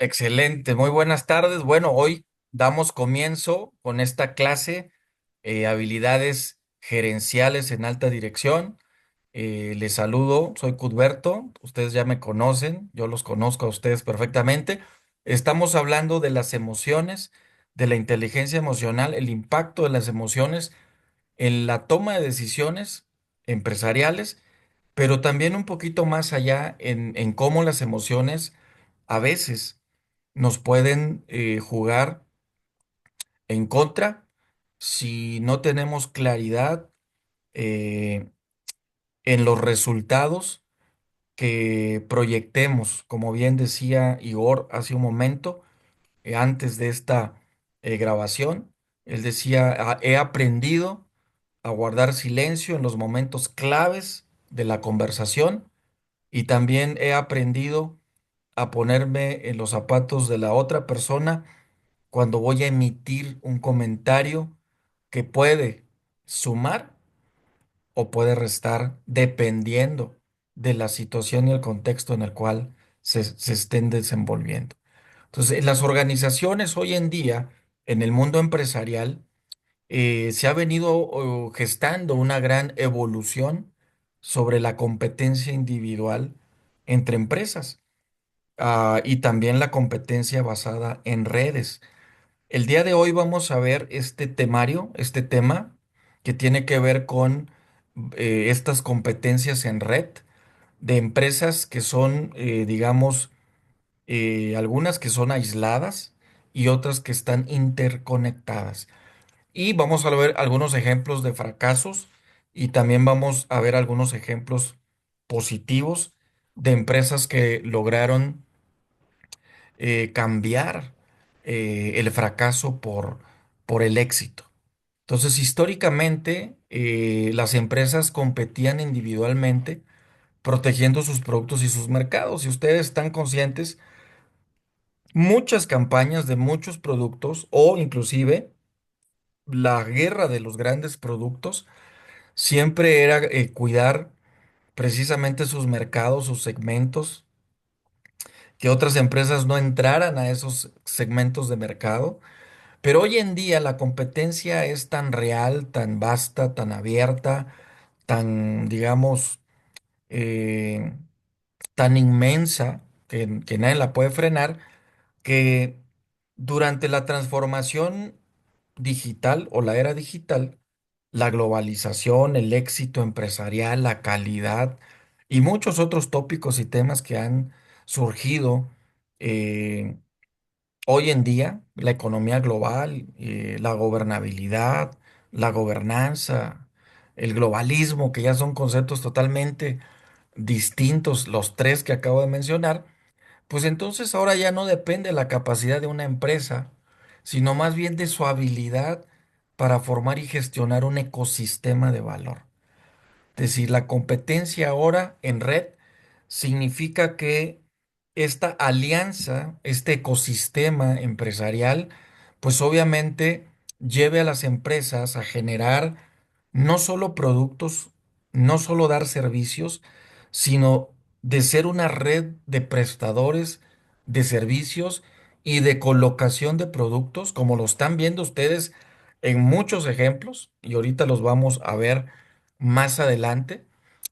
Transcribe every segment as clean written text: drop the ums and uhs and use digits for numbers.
Excelente, muy buenas tardes. Bueno, hoy damos comienzo con esta clase, habilidades gerenciales en alta dirección. Les saludo, soy Cudberto, ustedes ya me conocen, yo los conozco a ustedes perfectamente. Estamos hablando de las emociones, de la inteligencia emocional, el impacto de las emociones en la toma de decisiones empresariales, pero también un poquito más allá en cómo las emociones a veces nos pueden jugar en contra si no tenemos claridad eh, en los resultados que proyectemos. Como bien decía Igor hace un momento, antes de esta grabación, él decía: He aprendido a guardar silencio en los momentos claves de la conversación y también he aprendido a ponerme en los zapatos de la otra persona cuando voy a emitir un comentario que puede sumar o puede restar dependiendo de la situación y el contexto en el cual se estén desenvolviendo. Entonces, en las organizaciones hoy en día, en el mundo empresarial, se ha venido gestando una gran evolución sobre la competencia individual entre empresas, y también la competencia basada en redes. El día de hoy vamos a ver este temario, este tema que tiene que ver con estas competencias en red de empresas que son, digamos, algunas que son aisladas y otras que están interconectadas. Y vamos a ver algunos ejemplos de fracasos y también vamos a ver algunos ejemplos positivos de empresas que lograron cambiar el fracaso por el éxito. Entonces, históricamente, las empresas competían individualmente, protegiendo sus productos y sus mercados. Si ustedes están conscientes, muchas campañas de muchos productos o inclusive la guerra de los grandes productos siempre era cuidar precisamente sus mercados, sus segmentos, que otras empresas no entraran a esos segmentos de mercado. Pero hoy en día la competencia es tan real, tan vasta, tan abierta, tan, digamos, eh, tan inmensa que nadie la puede frenar, que durante la transformación digital o la era digital, la globalización, el éxito empresarial, la calidad y muchos otros tópicos y temas que han surgido eh, hoy en día, la economía global, la gobernabilidad, la gobernanza, el globalismo, que ya son conceptos totalmente distintos, los tres que acabo de mencionar, pues entonces ahora ya no depende de la capacidad de una empresa, sino más bien de su habilidad para formar y gestionar un ecosistema de valor. Es decir, la competencia ahora en red significa que esta alianza, este ecosistema empresarial, pues obviamente lleve a las empresas a generar no solo productos, no solo dar servicios, sino de ser una red de prestadores de servicios y de colocación de productos, como lo están viendo ustedes en muchos ejemplos, y ahorita los vamos a ver más adelante,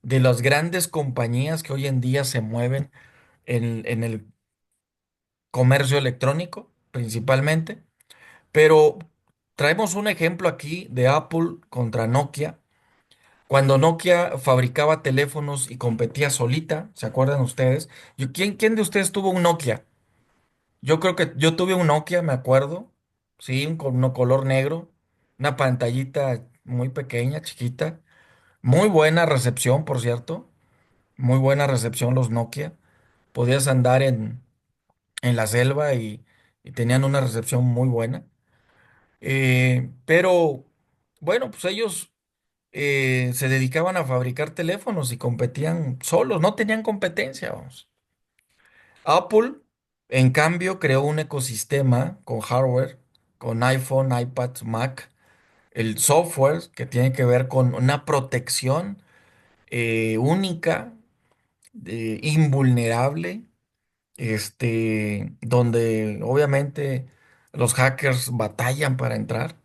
de las grandes compañías que hoy en día se mueven en el comercio electrónico principalmente. Pero traemos un ejemplo aquí de Apple contra Nokia. Cuando Nokia fabricaba teléfonos y competía solita, ¿se acuerdan ustedes? ¿Quién de ustedes tuvo un Nokia? Yo creo que yo tuve un Nokia, me acuerdo. Sí, un color negro, una pantallita muy pequeña, chiquita. Muy buena recepción, por cierto. Muy buena recepción los Nokia. Podías andar en la selva y tenían una recepción muy buena. Pero bueno, pues ellos se dedicaban a fabricar teléfonos y competían solos, no tenían competencia, vamos. Apple, en cambio, creó un ecosistema con hardware, con iPhone, iPad, Mac, el software que tiene que ver con una protección única, invulnerable, donde obviamente los hackers batallan para entrar,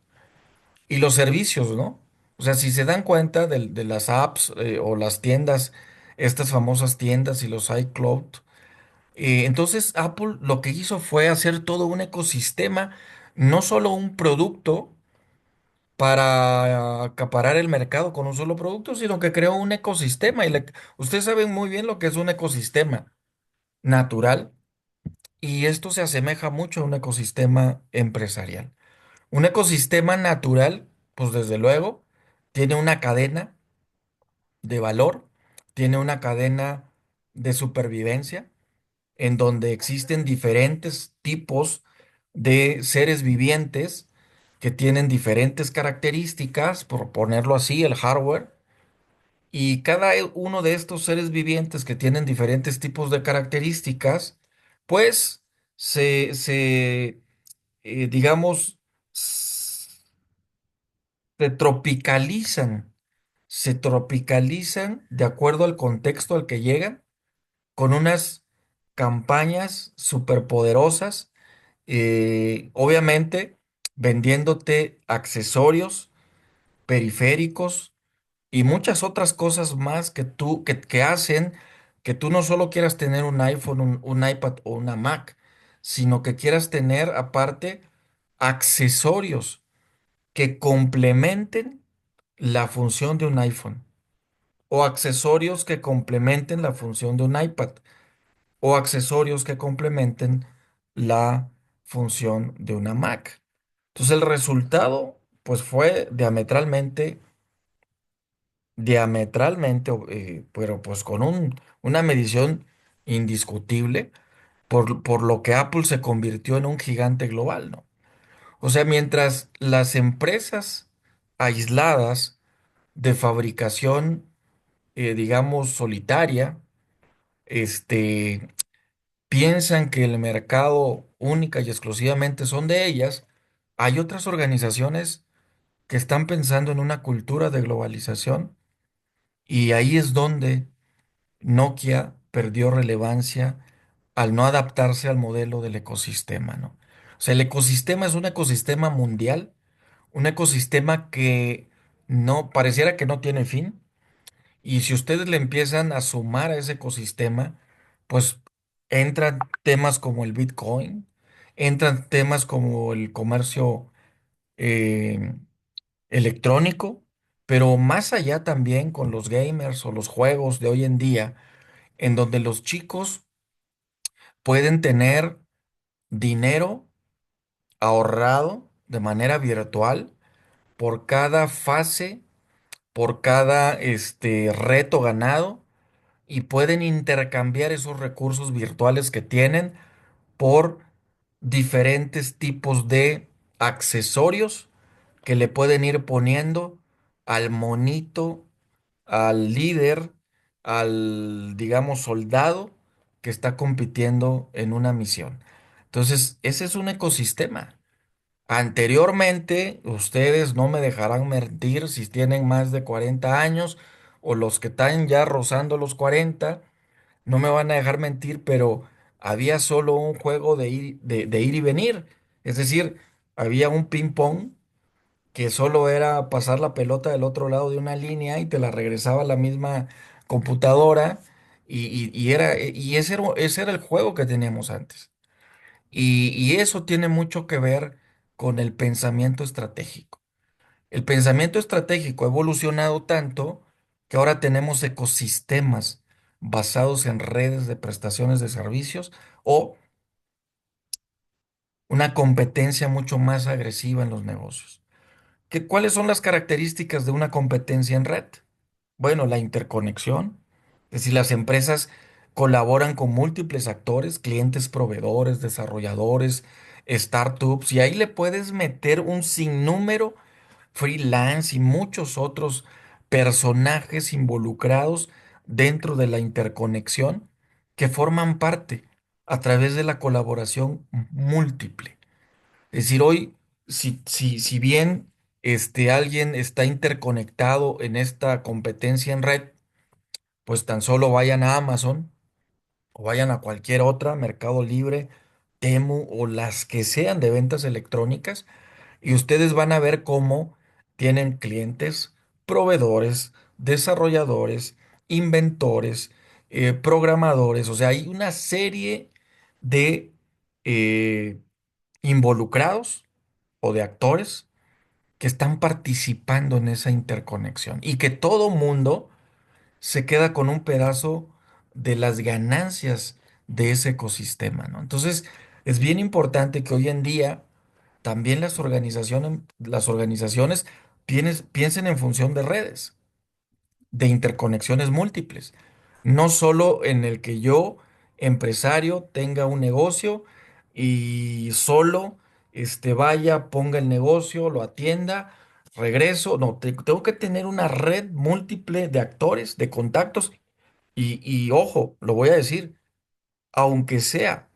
y los servicios, ¿no? O sea, si se dan cuenta de las apps o las tiendas, estas famosas tiendas y los iCloud, entonces Apple lo que hizo fue hacer todo un ecosistema, no solo un producto para acaparar el mercado con un solo producto, sino que creó un ecosistema. Ustedes saben muy bien lo que es un ecosistema natural, y esto se asemeja mucho a un ecosistema empresarial. Un ecosistema natural, pues desde luego, tiene una cadena de valor, tiene una cadena de supervivencia, en donde existen diferentes tipos de seres vivientes que tienen diferentes características, por ponerlo así, el hardware, y cada uno de estos seres vivientes que tienen diferentes tipos de características, pues digamos, se tropicalizan, se tropicalizan de acuerdo al contexto al que llegan, con unas campañas superpoderosas, obviamente vendiéndote accesorios, periféricos y muchas otras cosas más que hacen que tú no solo quieras tener un iPhone, un iPad o una Mac, sino que quieras tener aparte accesorios que complementen la función de un iPhone, o accesorios que complementen la función de un iPad, o accesorios que complementen la función de una Mac. Entonces el resultado pues fue pero pues con una medición indiscutible, por lo que Apple se convirtió en un gigante global, ¿no? O sea, mientras las empresas aisladas de fabricación, digamos, solitaria, este, piensan que el mercado única y exclusivamente son de ellas, hay otras organizaciones que están pensando en una cultura de globalización, y ahí es donde Nokia perdió relevancia al no adaptarse al modelo del ecosistema, ¿no? O sea, el ecosistema es un ecosistema mundial, un ecosistema que no pareciera que no tiene fin. Y si ustedes le empiezan a sumar a ese ecosistema, pues entran temas como el Bitcoin, entran temas como el comercio eh, electrónico, pero más allá también con los gamers o los juegos de hoy en día, en donde los chicos pueden tener dinero ahorrado de manera virtual por cada fase, por cada reto ganado, y pueden intercambiar esos recursos virtuales que tienen por diferentes tipos de accesorios que le pueden ir poniendo al monito, al líder, al, digamos, soldado que está compitiendo en una misión. Entonces, ese es un ecosistema. Anteriormente, ustedes no me dejarán mentir si tienen más de 40 años, o los que están ya rozando los 40, no me van a dejar mentir, pero había solo un juego de ir y venir. Es decir, había un ping pong que solo era pasar la pelota del otro lado de una línea y te la regresaba la misma computadora, y ese era el juego que teníamos antes. Y eso tiene mucho que ver con el pensamiento estratégico. El pensamiento estratégico ha evolucionado tanto que ahora tenemos ecosistemas basados en redes de prestaciones de servicios, o una competencia mucho más agresiva en los negocios. ¿Cuáles son las características de una competencia en red? Bueno, la interconexión. Es decir, las empresas colaboran con múltiples actores, clientes, proveedores, desarrolladores, startups, y ahí le puedes meter un sinnúmero freelance y muchos otros personajes involucrados dentro de la interconexión, que forman parte a través de la colaboración múltiple. Es decir, hoy, si bien alguien está interconectado en esta competencia en red, pues tan solo vayan a Amazon o vayan a cualquier otra, Mercado Libre, Temu o las que sean de ventas electrónicas, y ustedes van a ver cómo tienen clientes, proveedores, desarrolladores, inventores, programadores, o sea, hay una serie de eh, involucrados o de actores que están participando en esa interconexión y que todo mundo se queda con un pedazo de las ganancias de ese ecosistema, ¿no? Entonces, es bien importante que hoy en día también las organizaciones piensen en función de redes, de interconexiones múltiples, no solo en el que yo, empresario, tenga un negocio y solo vaya, ponga el negocio, lo atienda, regreso. No, tengo que tener una red múltiple de actores, de contactos y ojo, lo voy a decir, aunque sea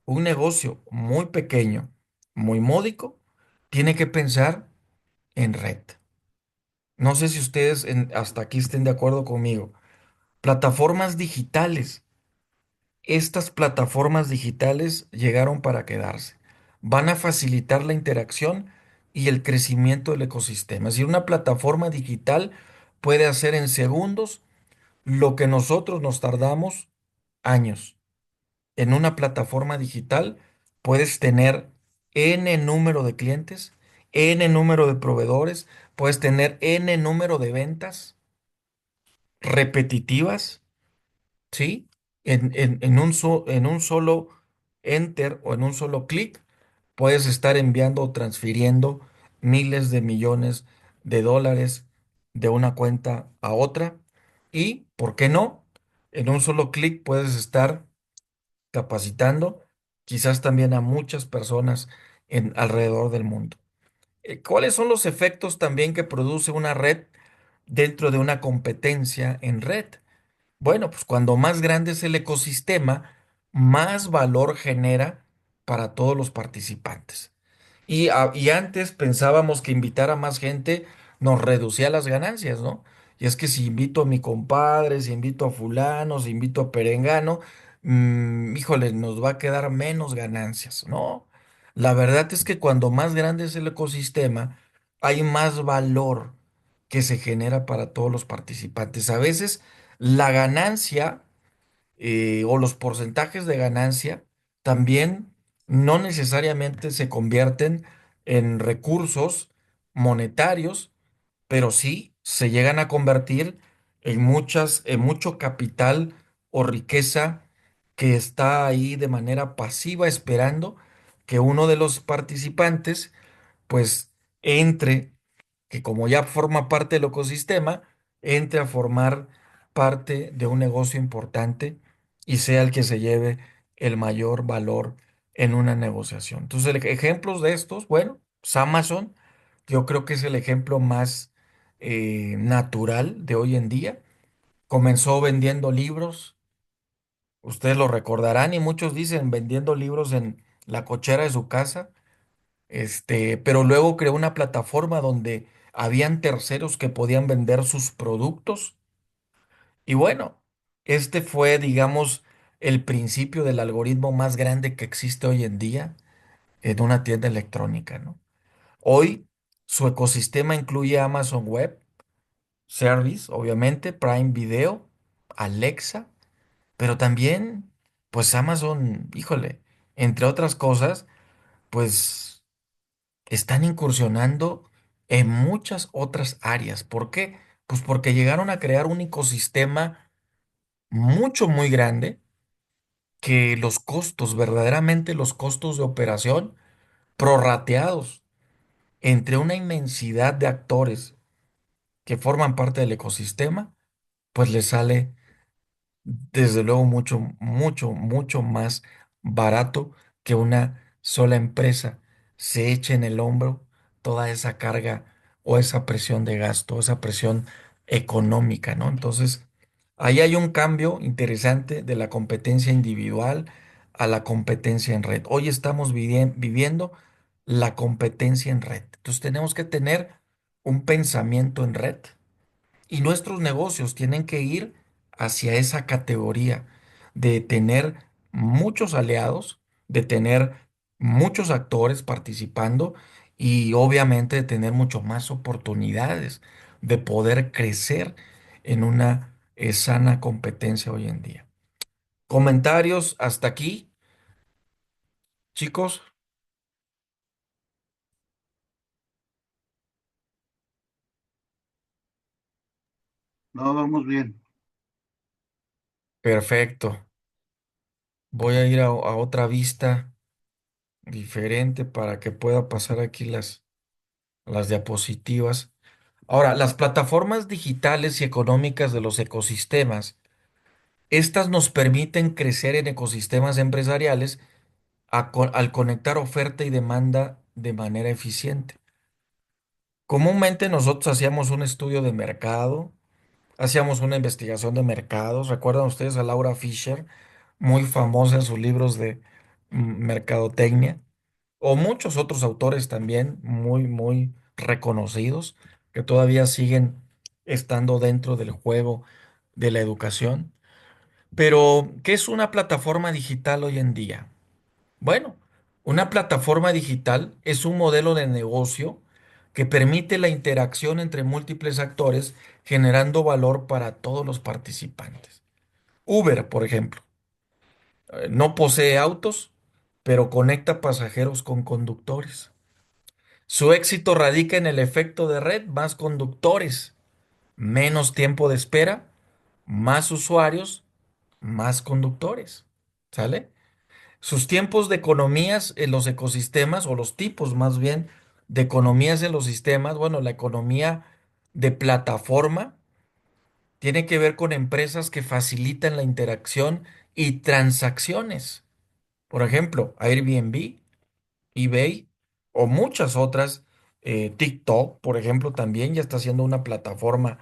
un negocio muy pequeño, muy módico, tiene que pensar en red. No sé si ustedes hasta aquí estén de acuerdo conmigo. Plataformas digitales. Estas plataformas digitales llegaron para quedarse. Van a facilitar la interacción y el crecimiento del ecosistema. Es decir, una plataforma digital puede hacer en segundos lo que nosotros nos tardamos años. En una plataforma digital puedes tener N número de clientes, N número de proveedores, puedes tener N número de ventas repetitivas, ¿sí? En un solo enter o en un solo clic puedes estar enviando o transfiriendo miles de millones de dólares de una cuenta a otra y, ¿por qué no? En un solo clic puedes estar capacitando quizás también a muchas personas alrededor del mundo. ¿Cuáles son los efectos también que produce una red dentro de una competencia en red? Bueno, pues cuando más grande es el ecosistema, más valor genera para todos los participantes. Y antes pensábamos que invitar a más gente nos reducía las ganancias, ¿no? Y es que si invito a mi compadre, si invito a fulano, si invito a perengano, híjole, nos va a quedar menos ganancias, ¿no? La verdad es que cuando más grande es el ecosistema, hay más valor que se genera para todos los participantes. A veces la ganancia o los porcentajes de ganancia también no necesariamente se convierten en recursos monetarios, pero sí se llegan a convertir en mucho capital o riqueza que está ahí de manera pasiva esperando que uno de los participantes pues entre, que como ya forma parte del ecosistema, entre a formar parte de un negocio importante y sea el que se lleve el mayor valor en una negociación. Entonces, ejemplos de estos, bueno, pues Amazon, yo creo que es el ejemplo más natural de hoy en día. Comenzó vendiendo libros, ustedes lo recordarán y muchos dicen vendiendo libros en la cochera de su casa, pero luego creó una plataforma donde habían terceros que podían vender sus productos. Y bueno, este fue, digamos, el principio del algoritmo más grande que existe hoy en día en una tienda electrónica, ¿no? Hoy su ecosistema incluye Amazon Web Service, obviamente, Prime Video, Alexa, pero también, pues Amazon, híjole, entre otras cosas, pues están incursionando en muchas otras áreas. ¿Por qué? Pues porque llegaron a crear un ecosistema mucho, muy grande que los costos, verdaderamente los costos de operación, prorrateados entre una inmensidad de actores que forman parte del ecosistema, pues les sale desde luego mucho, mucho, mucho más barato que una sola empresa se eche en el hombro toda esa carga o esa presión de gasto, esa presión económica, ¿no? Entonces, ahí hay un cambio interesante de la competencia individual a la competencia en red. Hoy estamos viviendo la competencia en red. Entonces, tenemos que tener un pensamiento en red y nuestros negocios tienen que ir hacia esa categoría de tener muchos aliados, de tener muchos actores participando y obviamente de tener mucho más oportunidades de poder crecer en una sana competencia hoy en día. Comentarios hasta aquí, chicos. No, vamos bien. Perfecto. Voy a ir a otra vista diferente para que pueda pasar aquí las diapositivas. Ahora, las plataformas digitales y económicas de los ecosistemas, estas nos permiten crecer en ecosistemas empresariales al conectar oferta y demanda de manera eficiente. Comúnmente nosotros hacíamos un estudio de mercado, hacíamos una investigación de mercados. ¿Recuerdan ustedes a Laura Fisher, muy famosa en sus libros de mercadotecnia? O muchos otros autores también muy reconocidos que todavía siguen estando dentro del juego de la educación. Pero, ¿qué es una plataforma digital hoy en día? Bueno, una plataforma digital es un modelo de negocio que permite la interacción entre múltiples actores, generando valor para todos los participantes. Uber, por ejemplo, no posee autos, pero conecta pasajeros con conductores. Su éxito radica en el efecto de red: más conductores, menos tiempo de espera, más usuarios, más conductores. ¿Sale? Sus tiempos de economías en los ecosistemas, o los tipos más bien de economías en los sistemas, bueno, la economía de plataforma tiene que ver con empresas que facilitan la interacción y transacciones. Por ejemplo, Airbnb, eBay o muchas otras. TikTok, por ejemplo, también ya está siendo una plataforma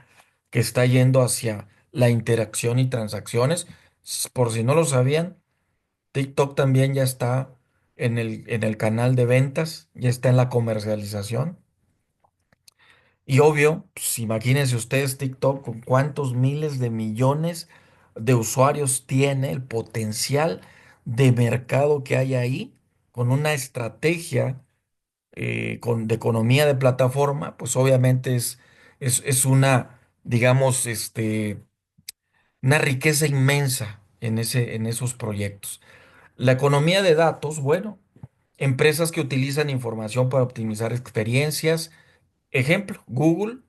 que está yendo hacia la interacción y transacciones. Por si no lo sabían, TikTok también ya está en el canal de ventas, ya está en la comercialización. Y obvio, pues imagínense ustedes TikTok con cuántos miles de millones de usuarios tiene, el potencial de mercado que hay ahí, con una estrategia de economía de plataforma, pues obviamente es una, digamos, una riqueza inmensa en esos proyectos. La economía de datos, bueno, empresas que utilizan información para optimizar experiencias. Ejemplo, Google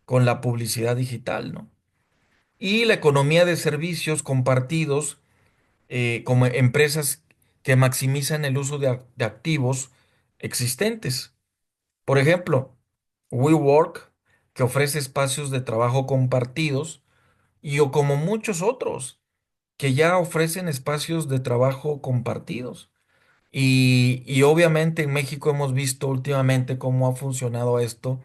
con la publicidad digital, ¿no? Y la economía de servicios compartidos, como empresas que maximizan el uso de activos existentes. Por ejemplo, WeWork, que ofrece espacios de trabajo compartidos, y o como muchos otros que ya ofrecen espacios de trabajo compartidos. Y obviamente en México hemos visto últimamente cómo ha funcionado esto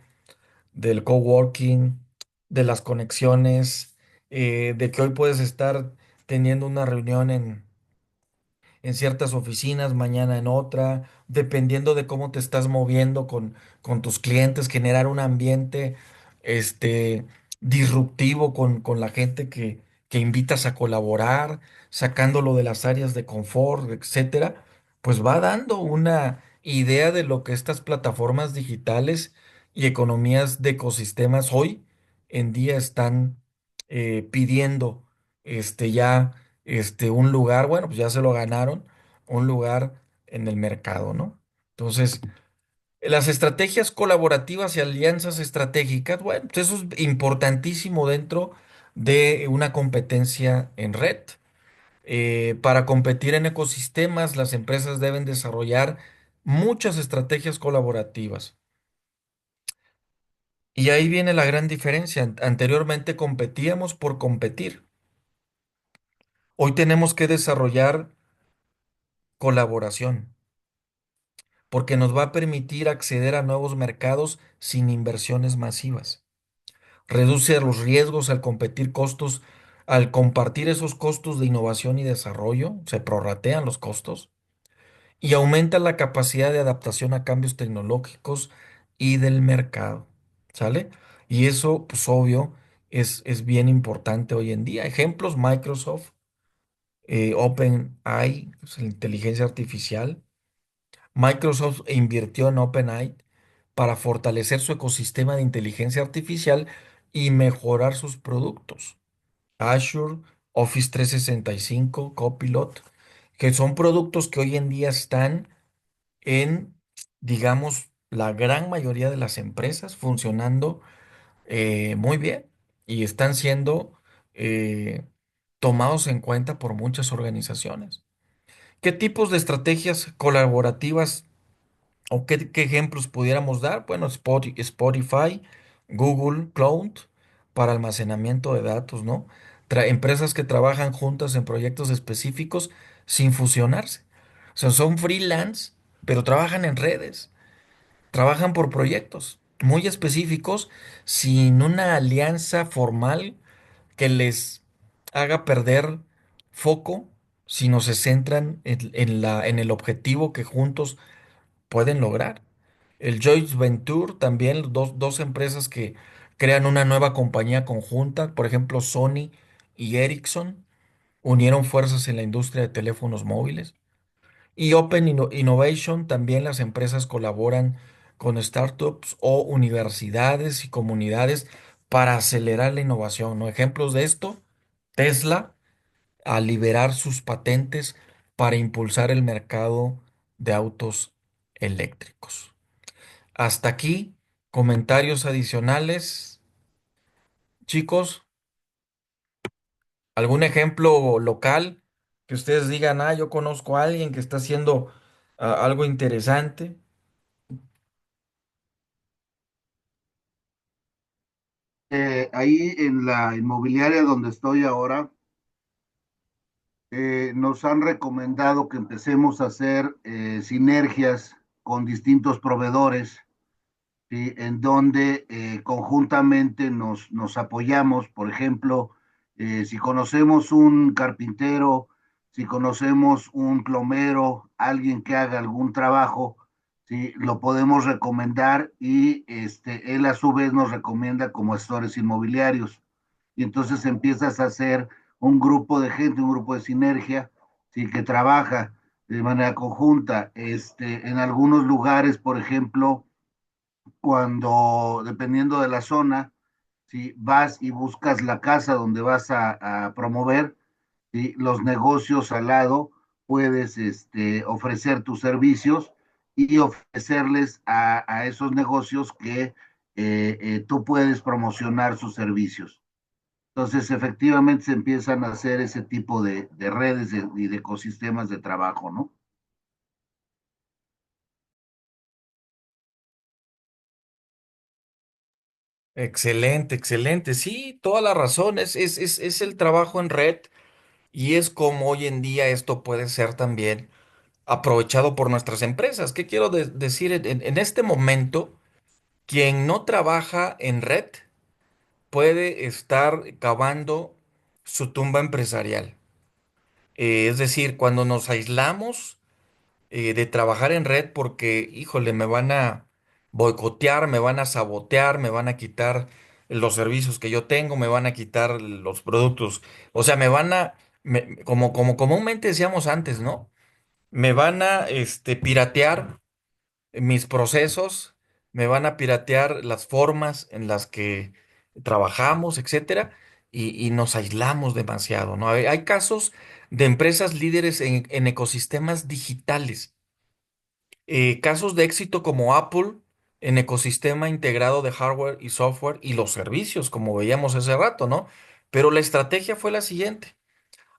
del coworking, de las conexiones, de que hoy puedes estar teniendo una reunión en ciertas oficinas, mañana en otra, dependiendo de cómo te estás moviendo con tus clientes, generar un ambiente este, disruptivo con la gente que invitas a colaborar, sacándolo de las áreas de confort, etcétera, pues va dando una idea de lo que estas plataformas digitales y economías de ecosistemas hoy en día están pidiendo ya un lugar. Bueno, pues ya se lo ganaron, un lugar en el mercado, ¿no? Entonces, las estrategias colaborativas y alianzas estratégicas, bueno, pues eso es importantísimo dentro de una competencia en red. Para competir en ecosistemas, las empresas deben desarrollar muchas estrategias colaborativas. Y ahí viene la gran diferencia. Anteriormente competíamos por competir. Hoy tenemos que desarrollar colaboración, porque nos va a permitir acceder a nuevos mercados sin inversiones masivas. Reduce los riesgos al competir costos, al compartir esos costos de innovación y desarrollo, se prorratean los costos y aumenta la capacidad de adaptación a cambios tecnológicos y del mercado. ¿Sale? Y eso, pues obvio, es bien importante hoy en día. Ejemplos: Microsoft, OpenAI, pues, la inteligencia artificial. Microsoft invirtió en OpenAI para fortalecer su ecosistema de inteligencia artificial y mejorar sus productos. Azure, Office 365, Copilot, que son productos que hoy en día están en, digamos, la gran mayoría de las empresas funcionando muy bien y están siendo eh, tomados en cuenta por muchas organizaciones. ¿Qué tipos de estrategias colaborativas o qué ejemplos pudiéramos dar? Bueno, Spotify, Google Cloud para almacenamiento de datos, ¿no? Empresas que trabajan juntas en proyectos específicos sin fusionarse. O sea, son freelance, pero trabajan en redes, trabajan por proyectos muy específicos sin una alianza formal que les haga perder foco, sino se centran en el objetivo que juntos pueden lograr. El Joint Venture también, dos empresas que crean una nueva compañía conjunta, por ejemplo, Sony y Ericsson, unieron fuerzas en la industria de teléfonos móviles. Y Innovation, también las empresas colaboran con startups o universidades y comunidades para acelerar la innovación, ¿no? Ejemplos de esto, Tesla, a liberar sus patentes para impulsar el mercado de autos eléctricos. Hasta aquí, comentarios adicionales. Chicos, ¿algún ejemplo local que ustedes digan, ah, yo conozco a alguien que está haciendo algo interesante? Ahí en la inmobiliaria donde estoy ahora, nos han recomendado que empecemos a hacer sinergias con distintos proveedores, ¿sí? En donde conjuntamente nos apoyamos. Por ejemplo, si conocemos un carpintero, si conocemos un plomero, alguien que haga algún trabajo, ¿sí? Lo podemos recomendar y él a su vez nos recomienda como gestores inmobiliarios. Y entonces empiezas a hacer un grupo de gente, un grupo de sinergia, ¿sí? Que trabaja de manera conjunta. En algunos lugares, por ejemplo, cuando, dependiendo de la zona, si vas y buscas la casa donde vas a promover, ¿sí? Los negocios al lado, puedes ofrecer tus servicios y ofrecerles a esos negocios que tú puedes promocionar sus servicios. Entonces, efectivamente, se empiezan a hacer ese tipo de redes y de ecosistemas de trabajo, ¿no? Excelente, excelente. Sí, toda la razón. Es el trabajo en red y es como hoy en día esto puede ser también aprovechado por nuestras empresas. ¿Qué quiero decir? En este momento, quien no trabaja en red puede estar cavando su tumba empresarial. Es decir, cuando nos aislamos de trabajar en red porque, híjole, me van a boicotear, me van a sabotear, me van a quitar los servicios que yo tengo, me van a quitar los productos. O sea, como comúnmente decíamos antes, ¿no? Me van a piratear mis procesos, me van a piratear las formas en las que trabajamos, etcétera, y nos aislamos demasiado, ¿no? Hay casos de empresas líderes en ecosistemas digitales, casos de éxito como Apple en ecosistema integrado de hardware y software y los servicios, como veíamos hace rato, ¿no? Pero la estrategia fue la siguiente.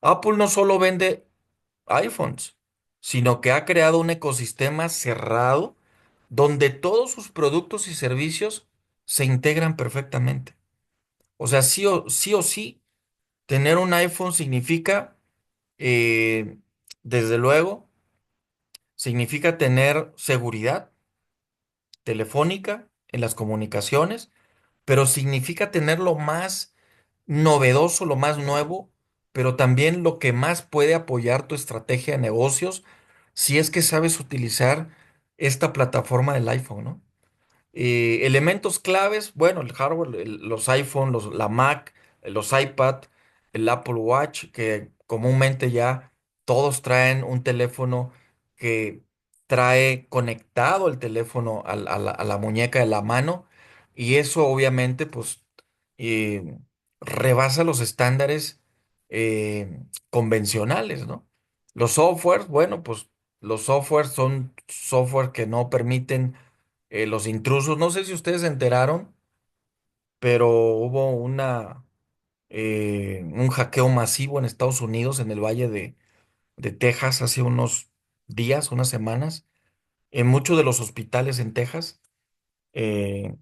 Apple no solo vende iPhones, sino que ha creado un ecosistema cerrado donde todos sus productos y servicios se integran perfectamente. O sea, sí o sí, tener un iPhone significa, eh, desde luego, significa tener seguridad telefónica en las comunicaciones, pero significa tener lo más novedoso, lo más nuevo, pero también lo que más puede apoyar tu estrategia de negocios si es que sabes utilizar esta plataforma del iPhone, ¿no? Elementos claves, bueno, el hardware, los iPhone, la Mac, los iPad, el Apple Watch, que comúnmente ya todos traen un teléfono que trae conectado el teléfono a la muñeca de la mano y eso obviamente pues eh, rebasa los estándares convencionales, ¿no? Los softwares, bueno, pues los softwares son software que no permiten los intrusos. No sé si ustedes se enteraron, pero hubo un hackeo masivo en Estados Unidos, en el Valle de Texas, hace unos días, unas semanas, en muchos de los hospitales en Texas, eh,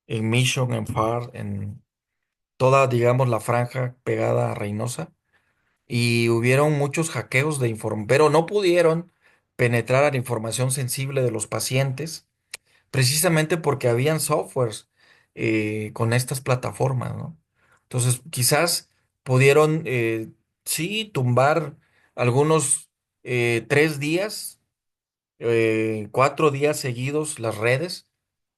en Mission, en Far, en toda, digamos, la franja pegada a Reynosa, y hubieron muchos hackeos de información, pero no pudieron penetrar a la información sensible de los pacientes precisamente porque habían softwares con estas plataformas, ¿no? Entonces, quizás pudieron, sí, tumbar algunos 3 días, 4 días seguidos las redes,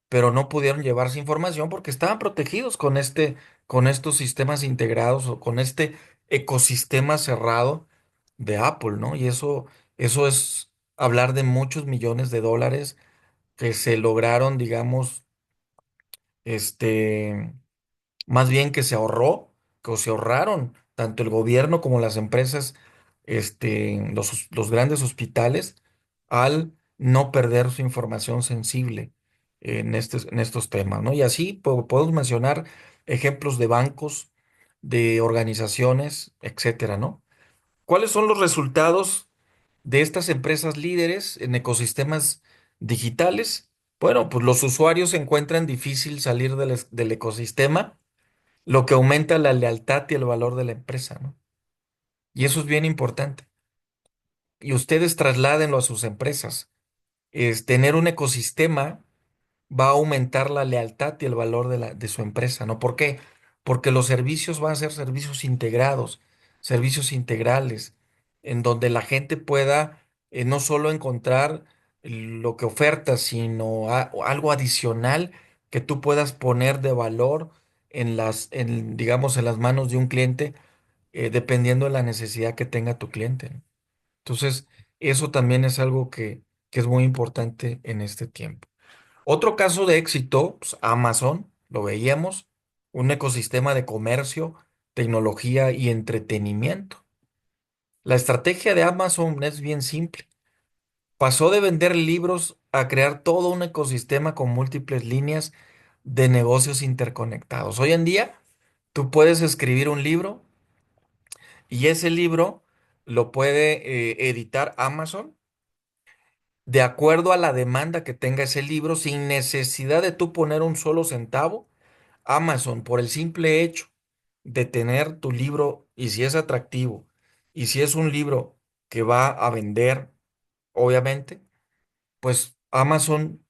pero no pudieron llevarse información porque estaban protegidos con estos sistemas integrados o con este ecosistema cerrado de Apple, ¿no? Y eso es hablar de muchos millones de dólares que se lograron, digamos, este, más bien que se ahorró, que se ahorraron tanto el gobierno como las empresas, los grandes hospitales, al no perder su información sensible en estos temas, ¿no? Y así podemos mencionar ejemplos de bancos, de organizaciones, etcétera, ¿no? ¿Cuáles son los resultados de estas empresas líderes en ecosistemas digitales? Bueno, pues los usuarios encuentran difícil salir del ecosistema, lo que aumenta la lealtad y el valor de la empresa, ¿no? Y eso es bien importante. Y ustedes trasládenlo a sus empresas. Es tener un ecosistema va a aumentar la lealtad y el valor de su empresa, ¿no? ¿Por qué? Porque los servicios van a ser servicios integrados, servicios integrales, en donde la gente pueda no solo encontrar lo que oferta, sino algo adicional que tú puedas poner de valor digamos, en las manos de un cliente, dependiendo de la necesidad que tenga tu cliente, ¿no? Entonces, eso también es algo que es muy importante en este tiempo. Otro caso de éxito, pues, Amazon, lo veíamos, un ecosistema de comercio, tecnología y entretenimiento. La estrategia de Amazon es bien simple. Pasó de vender libros a crear todo un ecosistema con múltiples líneas de negocios interconectados. Hoy en día, tú puedes escribir un libro y ese libro lo puede editar Amazon de acuerdo a la demanda que tenga ese libro, sin necesidad de tú poner un solo centavo. Amazon, por el simple hecho de tener tu libro y si es atractivo y si es un libro que va a vender, obviamente, pues Amazon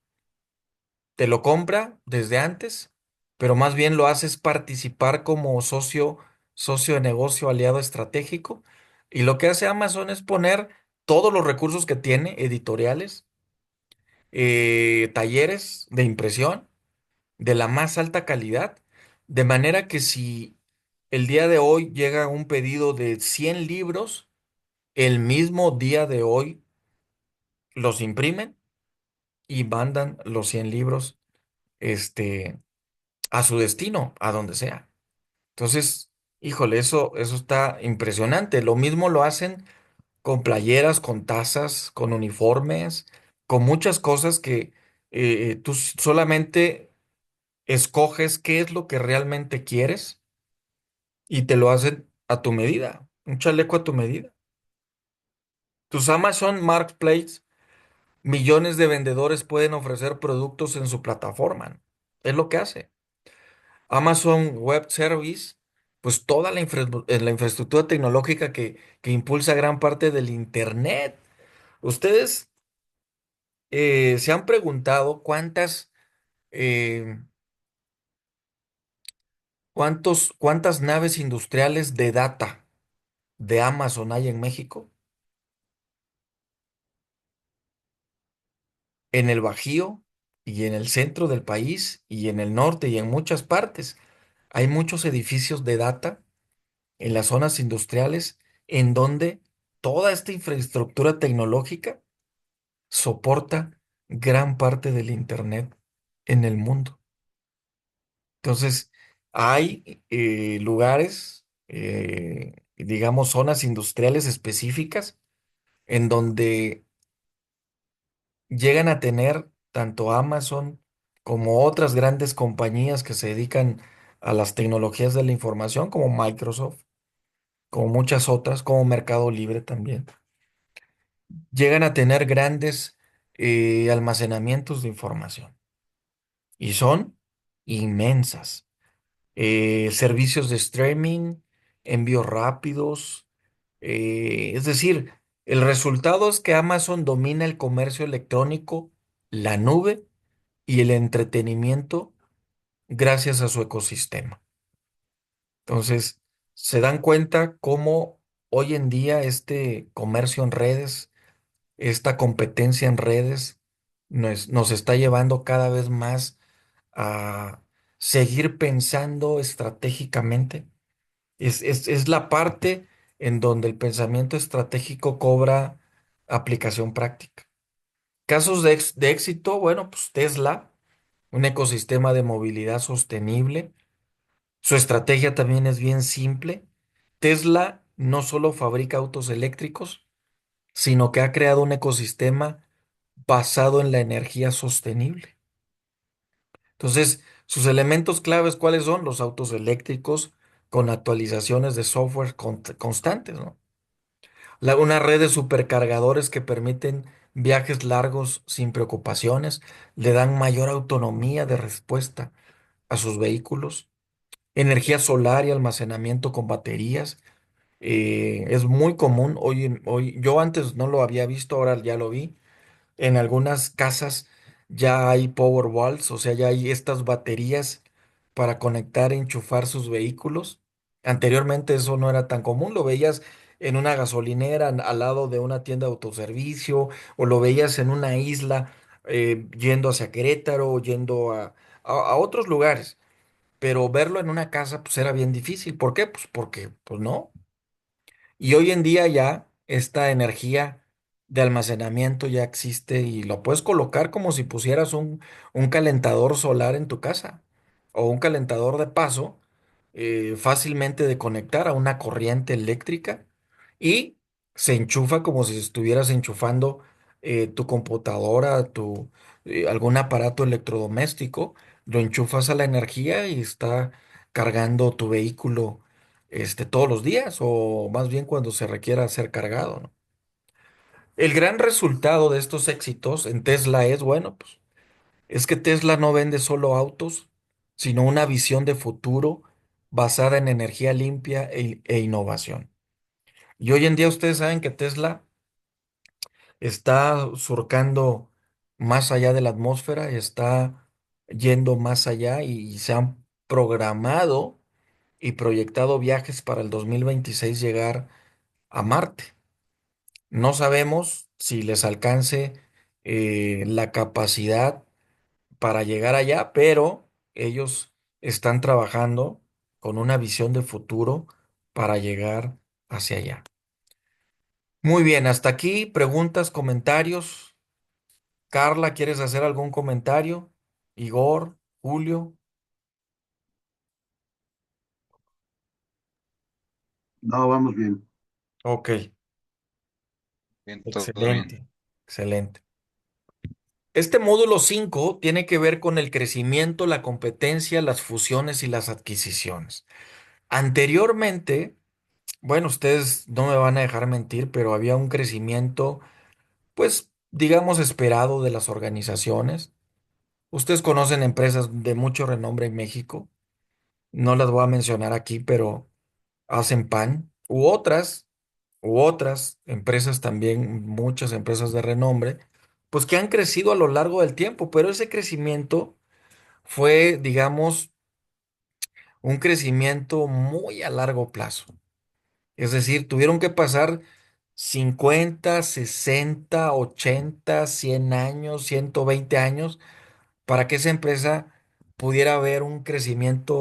te lo compra desde antes, pero más bien lo haces participar como socio de negocio, aliado estratégico. Y lo que hace Amazon es poner todos los recursos que tiene, editoriales, talleres de impresión de la más alta calidad, de manera que si el día de hoy llega un pedido de 100 libros, el mismo día de hoy los imprimen y mandan los 100 libros este, a su destino, a donde sea. Entonces, híjole, eso está impresionante. Lo mismo lo hacen con playeras, con tazas, con uniformes, con muchas cosas que tú solamente escoges qué es lo que realmente quieres y te lo hacen a tu medida, un chaleco a tu medida. Tus Amazon Marketplace, millones de vendedores pueden ofrecer productos en su plataforma, ¿no? Es lo que hace. Amazon Web Service, pues toda la infraestructura tecnológica que impulsa gran parte del Internet. Ustedes se han preguntado eh, cuántas naves industriales de data de Amazon hay en México, en el Bajío y en el centro del país y en el norte y en muchas partes. Hay muchos edificios de data en las zonas industriales en donde toda esta infraestructura tecnológica soporta gran parte del Internet en el mundo. Entonces, hay lugares, digamos, zonas industriales específicas en donde llegan a tener tanto Amazon como otras grandes compañías que se dedican a las tecnologías de la información, como Microsoft, como muchas otras, como Mercado Libre también, llegan a tener grandes almacenamientos de información y son inmensas. Servicios de streaming, envíos rápidos, es decir, el resultado es que Amazon domina el comercio electrónico, la nube y el entretenimiento gracias a su ecosistema. Entonces, se dan cuenta cómo hoy en día este comercio en redes, esta competencia en redes, nos está llevando cada vez más a seguir pensando estratégicamente. Es la parte en donde el pensamiento estratégico cobra aplicación práctica. Casos de éxito, bueno, pues Tesla, un ecosistema de movilidad sostenible. Su estrategia también es bien simple. Tesla no solo fabrica autos eléctricos, sino que ha creado un ecosistema basado en la energía sostenible. Entonces, sus elementos claves, ¿cuáles son? Los autos eléctricos con actualizaciones de software constantes, ¿no? Una red de supercargadores que permiten viajes largos sin preocupaciones, le dan mayor autonomía de respuesta a sus vehículos. Energía solar y almacenamiento con baterías. Es muy común hoy. Yo antes no lo había visto, ahora ya lo vi. En algunas casas ya hay power walls, o sea, ya hay estas baterías para conectar e enchufar sus vehículos. Anteriormente eso no era tan común, lo veías en una gasolinera al lado de una tienda de autoservicio o lo veías en una isla yendo hacia Querétaro o yendo a otros lugares, pero verlo en una casa pues era bien difícil. ¿Por qué? Pues porque pues no. Y hoy en día ya esta energía de almacenamiento ya existe y lo puedes colocar como si pusieras un calentador solar en tu casa o un calentador de paso, fácilmente de conectar a una corriente eléctrica y se enchufa como si estuvieras enchufando tu computadora, algún aparato electrodoméstico, lo enchufas a la energía y está cargando tu vehículo todos los días o más bien cuando se requiera ser cargado, ¿no? El gran resultado de estos éxitos en Tesla es, bueno, pues es que Tesla no vende solo autos, sino una visión de futuro basada en energía limpia e innovación. Y hoy en día ustedes saben que Tesla está surcando más allá de la atmósfera, está yendo más allá y se han programado y proyectado viajes para el 2026 llegar a Marte. No sabemos si les alcance la capacidad para llegar allá, pero ellos están trabajando con una visión de futuro para llegar hacia allá. Muy bien, hasta aquí preguntas, comentarios. Carla, ¿quieres hacer algún comentario? Igor, Julio. No, vamos bien. Ok, Bien, todo bien. excelente, excelente. Este módulo 5 tiene que ver con el crecimiento, la competencia, las fusiones y las adquisiciones. Anteriormente, bueno, ustedes no me van a dejar mentir, pero había un crecimiento, pues, digamos, esperado de las organizaciones. Ustedes conocen empresas de mucho renombre en México. No las voy a mencionar aquí, pero hacen pan. U otras empresas también, muchas empresas de renombre, pues que han crecido a lo largo del tiempo, pero ese crecimiento fue, digamos, un crecimiento muy a largo plazo. Es decir, tuvieron que pasar 50, 60, 80, 100 años, 120 años para que esa empresa pudiera ver un crecimiento,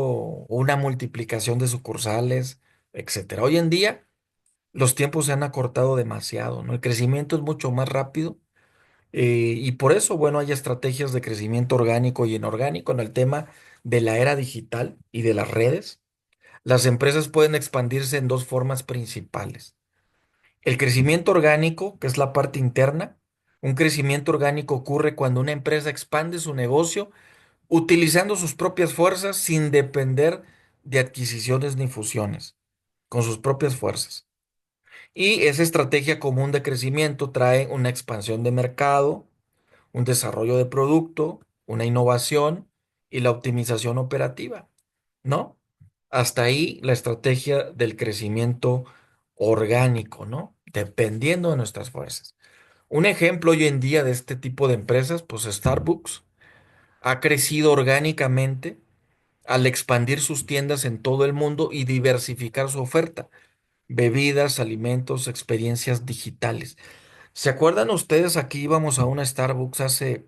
una multiplicación de sucursales, etcétera. Hoy en día, los tiempos se han acortado demasiado, ¿no? El crecimiento es mucho más rápido y por eso, bueno, hay estrategias de crecimiento orgánico y inorgánico en el tema de la era digital y de las redes. Las empresas pueden expandirse en dos formas principales. El crecimiento orgánico, que es la parte interna. Un crecimiento orgánico ocurre cuando una empresa expande su negocio utilizando sus propias fuerzas sin depender de adquisiciones ni fusiones, con sus propias fuerzas. Y esa estrategia común de crecimiento trae una expansión de mercado, un desarrollo de producto, una innovación y la optimización operativa, ¿no? Hasta ahí la estrategia del crecimiento orgánico, ¿no? Dependiendo de nuestras fuerzas. Un ejemplo hoy en día de este tipo de empresas, pues Starbucks ha crecido orgánicamente al expandir sus tiendas en todo el mundo y diversificar su oferta, bebidas, alimentos, experiencias digitales. ¿Se acuerdan ustedes? Aquí íbamos a una Starbucks hace,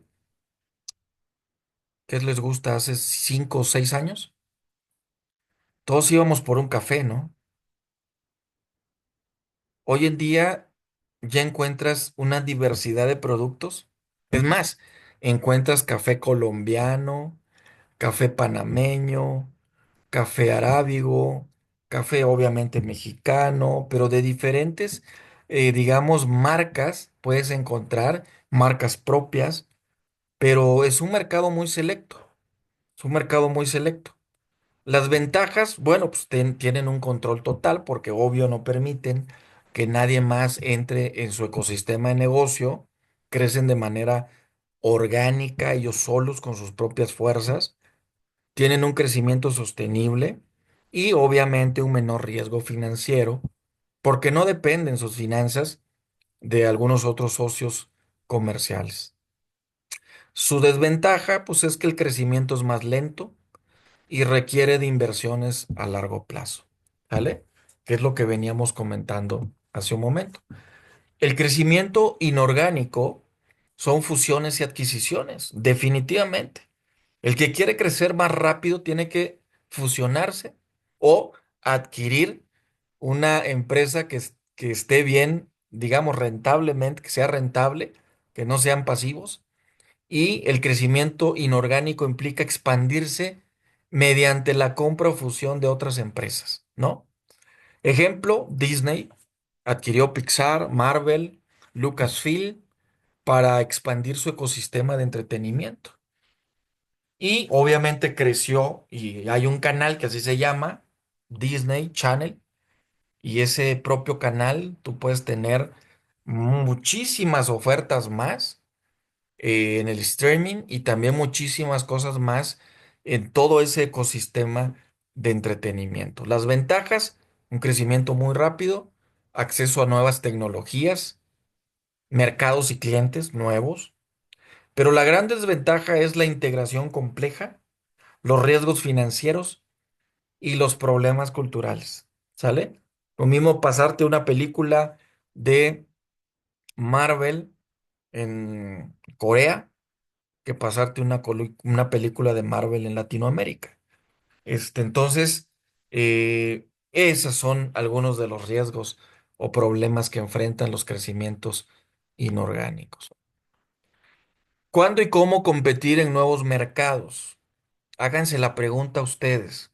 ¿qué les gusta? Hace 5 o 6 años. Todos íbamos por un café, ¿no? Hoy en día ya encuentras una diversidad de productos. Es más, encuentras café colombiano, café panameño, café arábigo, café obviamente mexicano, pero de diferentes, digamos, marcas. Puedes encontrar marcas propias, pero es un mercado muy selecto. Es un mercado muy selecto. Las ventajas, bueno, pues tienen un control total porque obvio no permiten que nadie más entre en su ecosistema de negocio. Crecen de manera orgánica ellos solos con sus propias fuerzas. Tienen un crecimiento sostenible y obviamente un menor riesgo financiero porque no dependen sus finanzas de algunos otros socios comerciales. Su desventaja, pues es que el crecimiento es más lento y requiere de inversiones a largo plazo, ¿vale? Que es lo que veníamos comentando hace un momento. El crecimiento inorgánico son fusiones y adquisiciones, definitivamente. El que quiere crecer más rápido tiene que fusionarse o adquirir una empresa que esté bien, digamos, rentablemente, que sea rentable, que no sean pasivos. Y el crecimiento inorgánico implica expandirse mediante la compra o fusión de otras empresas, ¿no? Ejemplo, Disney adquirió Pixar, Marvel, Lucasfilm para expandir su ecosistema de entretenimiento. Y obviamente creció y hay un canal que así se llama Disney Channel y ese propio canal tú puedes tener muchísimas ofertas más en el streaming y también muchísimas cosas más en todo ese ecosistema de entretenimiento. Las ventajas, un crecimiento muy rápido, acceso a nuevas tecnologías, mercados y clientes nuevos, pero la gran desventaja es la integración compleja, los riesgos financieros y los problemas culturales. ¿Sale? Lo mismo pasarte una película de Marvel en Corea que pasarte una película de Marvel en Latinoamérica. Entonces, esos son algunos de los riesgos o problemas que enfrentan los crecimientos inorgánicos. ¿Cuándo y cómo competir en nuevos mercados? Háganse la pregunta ustedes.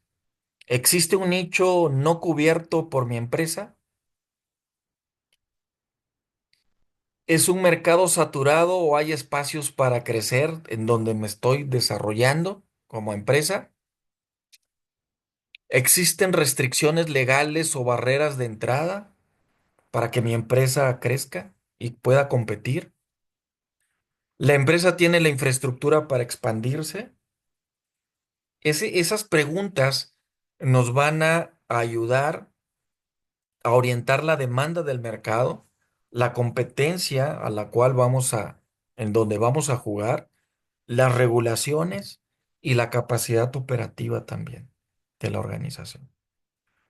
¿Existe un nicho no cubierto por mi empresa? ¿Es un mercado saturado o hay espacios para crecer en donde me estoy desarrollando como empresa? ¿Existen restricciones legales o barreras de entrada para que mi empresa crezca y pueda competir? ¿La empresa tiene la infraestructura para expandirse? Esas preguntas nos van a ayudar a orientar la demanda del mercado, la competencia a la cual en donde vamos a jugar, las regulaciones y la capacidad operativa también de la organización.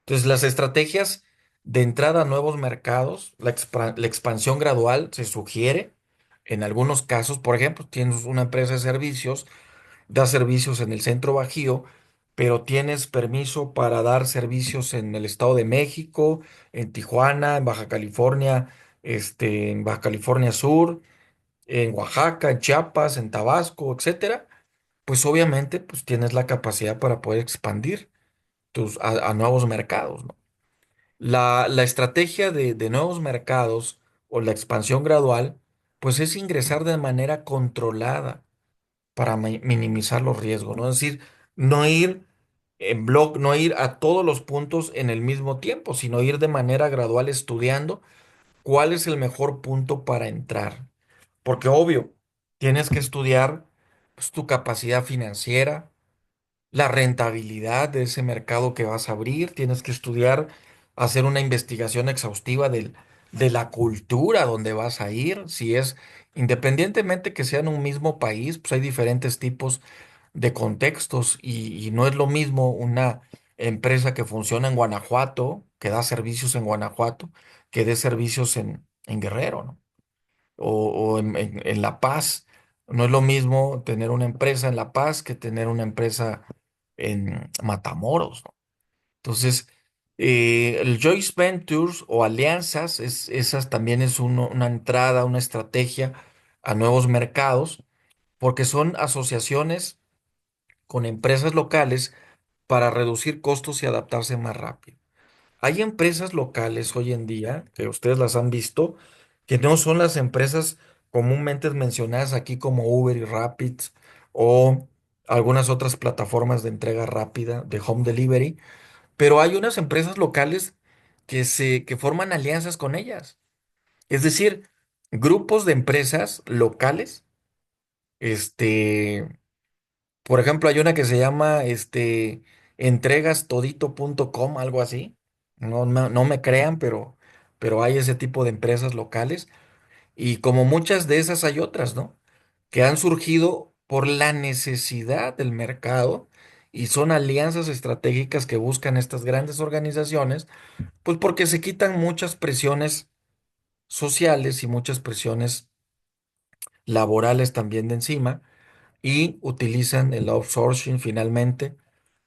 Entonces, las estrategias de entrada a nuevos mercados, la expansión gradual se sugiere en algunos casos. Por ejemplo, tienes una empresa de servicios, da servicios en el centro Bajío, pero tienes permiso para dar servicios en el Estado de México, en Tijuana, en Baja California, en Baja California Sur, en Oaxaca, en Chiapas, en Tabasco, etcétera, pues obviamente pues tienes la capacidad para poder expandir a nuevos mercados, ¿no? La estrategia de nuevos mercados o la expansión gradual, pues es ingresar de manera controlada para minimizar los riesgos, ¿no? Es decir, no ir en bloque, no ir a todos los puntos en el mismo tiempo, sino ir de manera gradual estudiando cuál es el mejor punto para entrar. Porque obvio, tienes que estudiar pues, tu capacidad financiera, la rentabilidad de ese mercado que vas a abrir, tienes que estudiar, hacer una investigación exhaustiva de la cultura donde vas a ir, si es, independientemente que sea en un mismo país, pues hay diferentes tipos de contextos y no es lo mismo una empresa que funciona en Guanajuato, que da servicios en Guanajuato, que dé servicios en Guerrero, ¿no? O en La Paz. No es lo mismo tener una empresa en La Paz que tener una empresa en Matamoros, ¿no? Entonces, el Joint Ventures o alianzas, esas también es una entrada, una estrategia a nuevos mercados, porque son asociaciones con empresas locales para reducir costos y adaptarse más rápido. Hay empresas locales hoy en día, que ustedes las han visto, que no son las empresas comúnmente mencionadas aquí como Uber y Rapids o algunas otras plataformas de entrega rápida, de home delivery, pero hay unas empresas locales que forman alianzas con ellas. Es decir, grupos de empresas locales, este, por ejemplo, hay una que se llama entregastodito.com, algo así. No me crean, pero hay ese tipo de empresas locales. Y como muchas de esas hay otras, ¿no? Que han surgido por la necesidad del mercado y son alianzas estratégicas que buscan estas grandes organizaciones, pues porque se quitan muchas presiones sociales y muchas presiones laborales también de encima y utilizan el outsourcing finalmente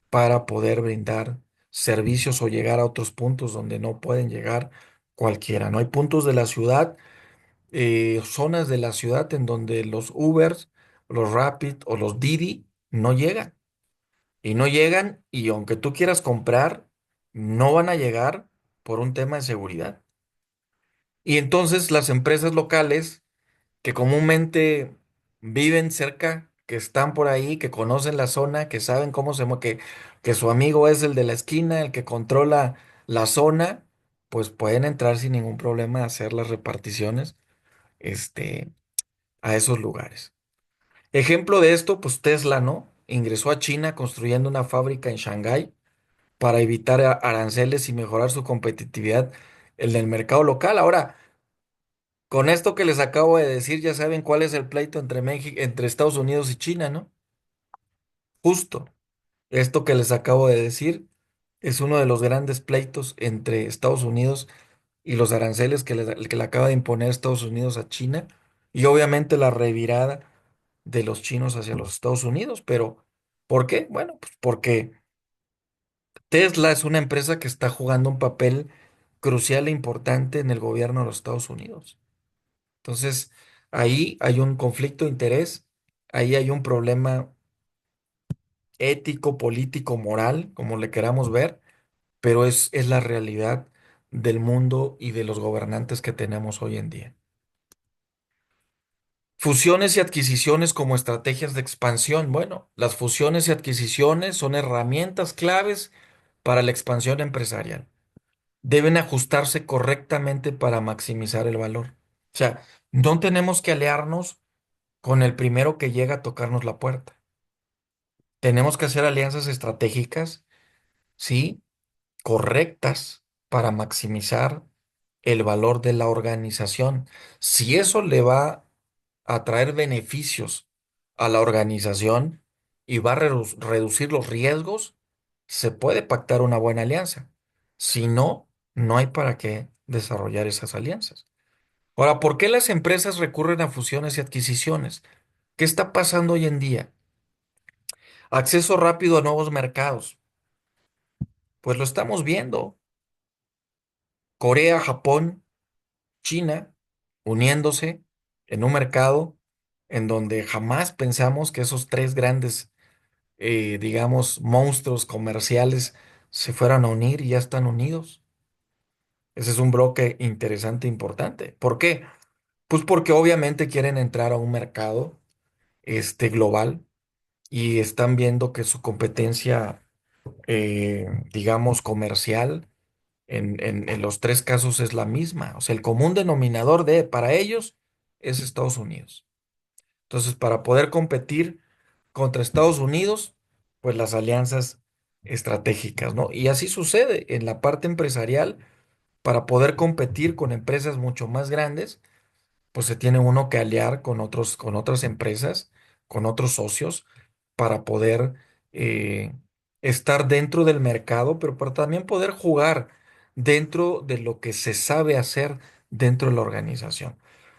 para poder brindar servicios o llegar a otros puntos donde no pueden llegar cualquiera. No hay puntos de la ciudad, zonas de la ciudad en donde los Ubers, los Rapid o los Didi no llegan. Y no llegan y aunque tú quieras comprar, no van a llegar por un tema de seguridad. Y entonces las empresas locales que comúnmente viven cerca, que están por ahí, que conocen la zona, que saben cómo que su amigo es el de la esquina, el que controla la zona, pues pueden entrar sin ningún problema a hacer las reparticiones, este, a esos lugares. Ejemplo de esto, pues Tesla, ¿no? Ingresó a China construyendo una fábrica en Shanghái para evitar aranceles y mejorar su competitividad en el mercado local. Ahora, con esto que les acabo de decir, ya saben cuál es el pleito entre México, entre Estados Unidos y China, ¿no? Justo. Esto que les acabo de decir es uno de los grandes pleitos entre Estados Unidos y los aranceles que le acaba de imponer Estados Unidos a China y obviamente la revirada de los chinos hacia los Estados Unidos. Pero, ¿por qué? Bueno, pues porque Tesla es una empresa que está jugando un papel crucial e importante en el gobierno de los Estados Unidos. Entonces, ahí hay un conflicto de interés, ahí hay un problema ético, político, moral, como le queramos ver, pero es la realidad del mundo y de los gobernantes que tenemos hoy en día. Fusiones y adquisiciones como estrategias de expansión. Bueno, las fusiones y adquisiciones son herramientas claves para la expansión empresarial. Deben ajustarse correctamente para maximizar el valor. O sea, no tenemos que aliarnos con el primero que llega a tocarnos la puerta. Tenemos que hacer alianzas estratégicas, sí, correctas para maximizar el valor de la organización. Si eso le va a traer beneficios a la organización y va a reducir los riesgos, se puede pactar una buena alianza. Si no, no hay para qué desarrollar esas alianzas. Ahora, ¿por qué las empresas recurren a fusiones y adquisiciones? ¿Qué está pasando hoy en día? Acceso rápido a nuevos mercados. Pues lo estamos viendo. Corea, Japón, China uniéndose en un mercado en donde jamás pensamos que esos tres grandes, digamos, monstruos comerciales se fueran a unir y ya están unidos. Ese es un bloque interesante, e importante. ¿Por qué? Pues porque obviamente quieren entrar a un mercado, global y están viendo que su competencia, digamos, comercial en los tres casos es la misma. O sea, el común denominador para ellos es Estados Unidos. Entonces, para poder competir contra Estados Unidos, pues las alianzas estratégicas, ¿no? Y así sucede en la parte empresarial, para poder competir con empresas mucho más grandes, pues se tiene uno que aliar con otras empresas, con otros socios, para poder eh, estar dentro del mercado, pero para también poder jugar dentro de lo que se sabe hacer dentro de la organización.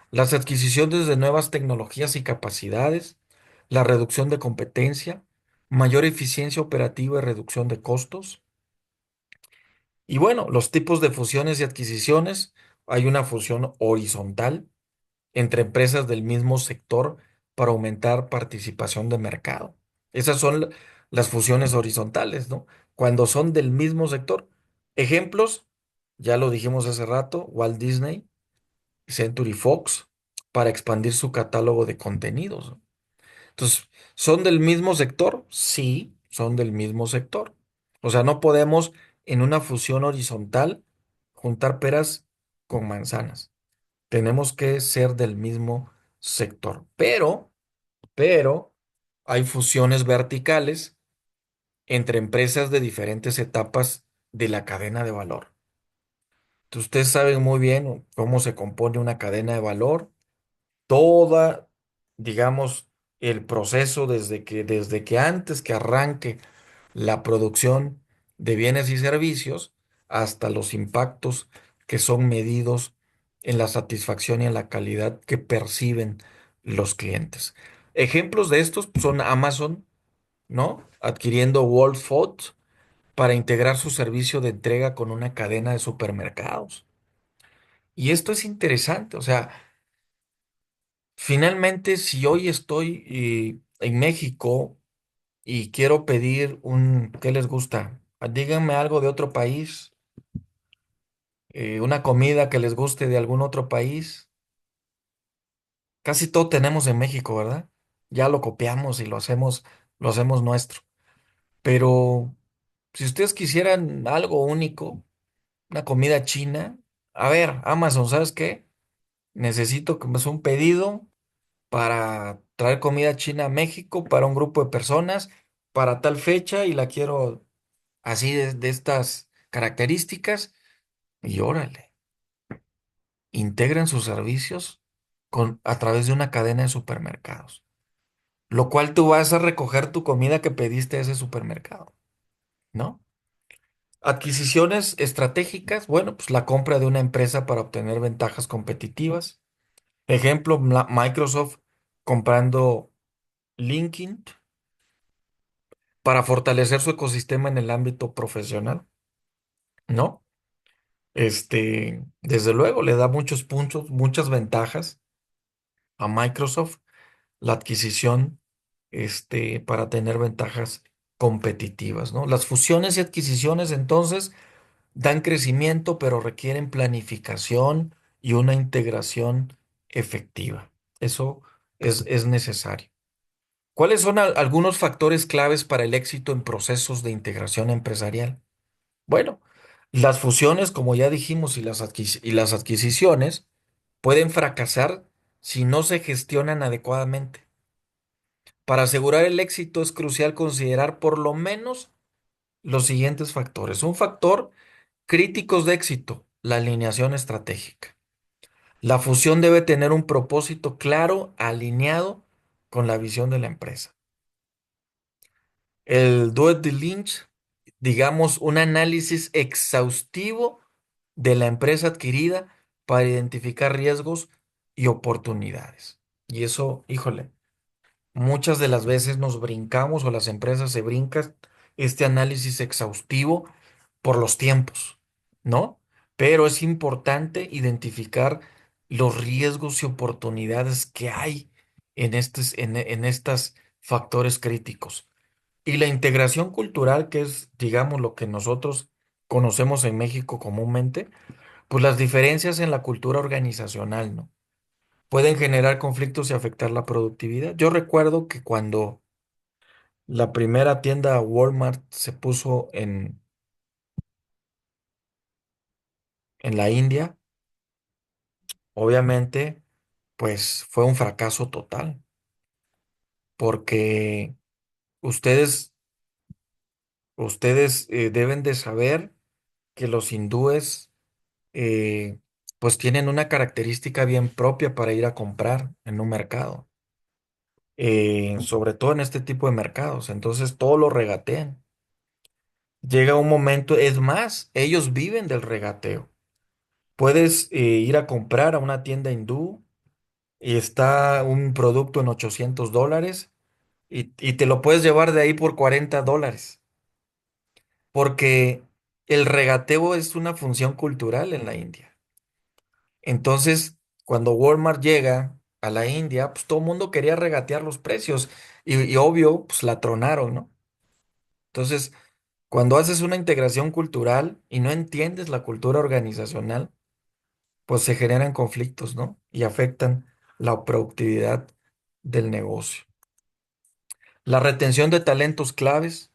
Las adquisiciones de nuevas tecnologías y capacidades, la reducción de competencia, mayor eficiencia operativa y reducción de costos. Y bueno, los tipos de fusiones y adquisiciones, hay una fusión horizontal entre empresas del mismo sector para aumentar participación de mercado. Esas son las fusiones horizontales, ¿no? Cuando son del mismo sector. Ejemplos, ya lo dijimos hace rato, Walt Disney, Century Fox, para expandir su catálogo de contenidos, ¿no? Entonces, ¿son del mismo sector? Sí, son del mismo sector. O sea, no podemos en una fusión horizontal juntar peras con manzanas. Tenemos que ser del mismo sector. Pero hay fusiones verticales entre empresas de diferentes etapas de la cadena de valor. Entonces, ustedes saben muy bien cómo se compone una cadena de valor. Toda, digamos, el proceso desde que antes que arranque la producción de bienes y servicios hasta los impactos que son medidos en la satisfacción y en la calidad que perciben los clientes. Ejemplos de estos son Amazon, ¿no? Adquiriendo Whole Foods para integrar su servicio de entrega con una cadena de supermercados. Y esto es interesante, o sea, finalmente, si hoy estoy en México y quiero pedir ¿qué les gusta? Díganme algo de otro país, una comida que les guste de algún otro país. Casi todo tenemos en México, ¿verdad? Ya lo copiamos y lo hacemos nuestro. Pero si ustedes quisieran algo único, una comida china, a ver, Amazon, ¿sabes qué? Necesito que me hagas un pedido para traer comida china a México para un grupo de personas para tal fecha y la quiero así de estas características y órale, integran sus servicios a través de una cadena de supermercados, lo cual tú vas a recoger tu comida que pediste a ese supermercado, ¿no? Adquisiciones estratégicas, bueno, pues la compra de una empresa para obtener ventajas competitivas. Ejemplo, Microsoft comprando LinkedIn para fortalecer su ecosistema en el ámbito profesional, ¿no? Desde luego, le da muchos puntos, muchas ventajas a Microsoft la adquisición, para tener ventajas competitivas, ¿no? Las fusiones y adquisiciones, entonces, dan crecimiento, pero requieren planificación y una integración efectiva. Eso es necesario. ¿Cuáles son algunos factores claves para el éxito en procesos de integración empresarial? Bueno, las fusiones, como ya dijimos, y las adquisiciones pueden fracasar si no se gestionan adecuadamente. Para asegurar el éxito es crucial considerar por lo menos los siguientes factores. Un factor críticos de éxito, la alineación estratégica. La fusión debe tener un propósito claro, alineado con la visión de la empresa. El due diligence, digamos, un análisis exhaustivo de la empresa adquirida para identificar riesgos y oportunidades. Y eso, híjole, muchas de las veces nos brincamos o las empresas se brincan este análisis exhaustivo por los tiempos, ¿no? Pero es importante identificar los riesgos y oportunidades que hay en estos factores críticos. Y la integración cultural, que es, digamos, lo que nosotros conocemos en México comúnmente, pues las diferencias en la cultura organizacional, ¿no? Pueden generar conflictos y afectar la productividad. Yo recuerdo que cuando la primera tienda Walmart se puso en la India, obviamente, pues fue un fracaso total, porque ustedes, ustedes deben de saber que los hindúes, eh, pues tienen una característica bien propia para ir a comprar en un mercado, sobre todo en este tipo de mercados. Entonces, todo lo regatean. Llega un momento, es más, ellos viven del regateo. Puedes ir a comprar a una tienda hindú y está un producto en $800 y te lo puedes llevar de ahí por $40, porque el regateo es una función cultural en la India. Entonces, cuando Walmart llega a la India, pues todo el mundo quería regatear los precios y obvio, pues la tronaron, ¿no? Entonces, cuando haces una integración cultural y no entiendes la cultura organizacional, pues se generan conflictos, ¿no? Y afectan la productividad del negocio. La retención de talentos claves,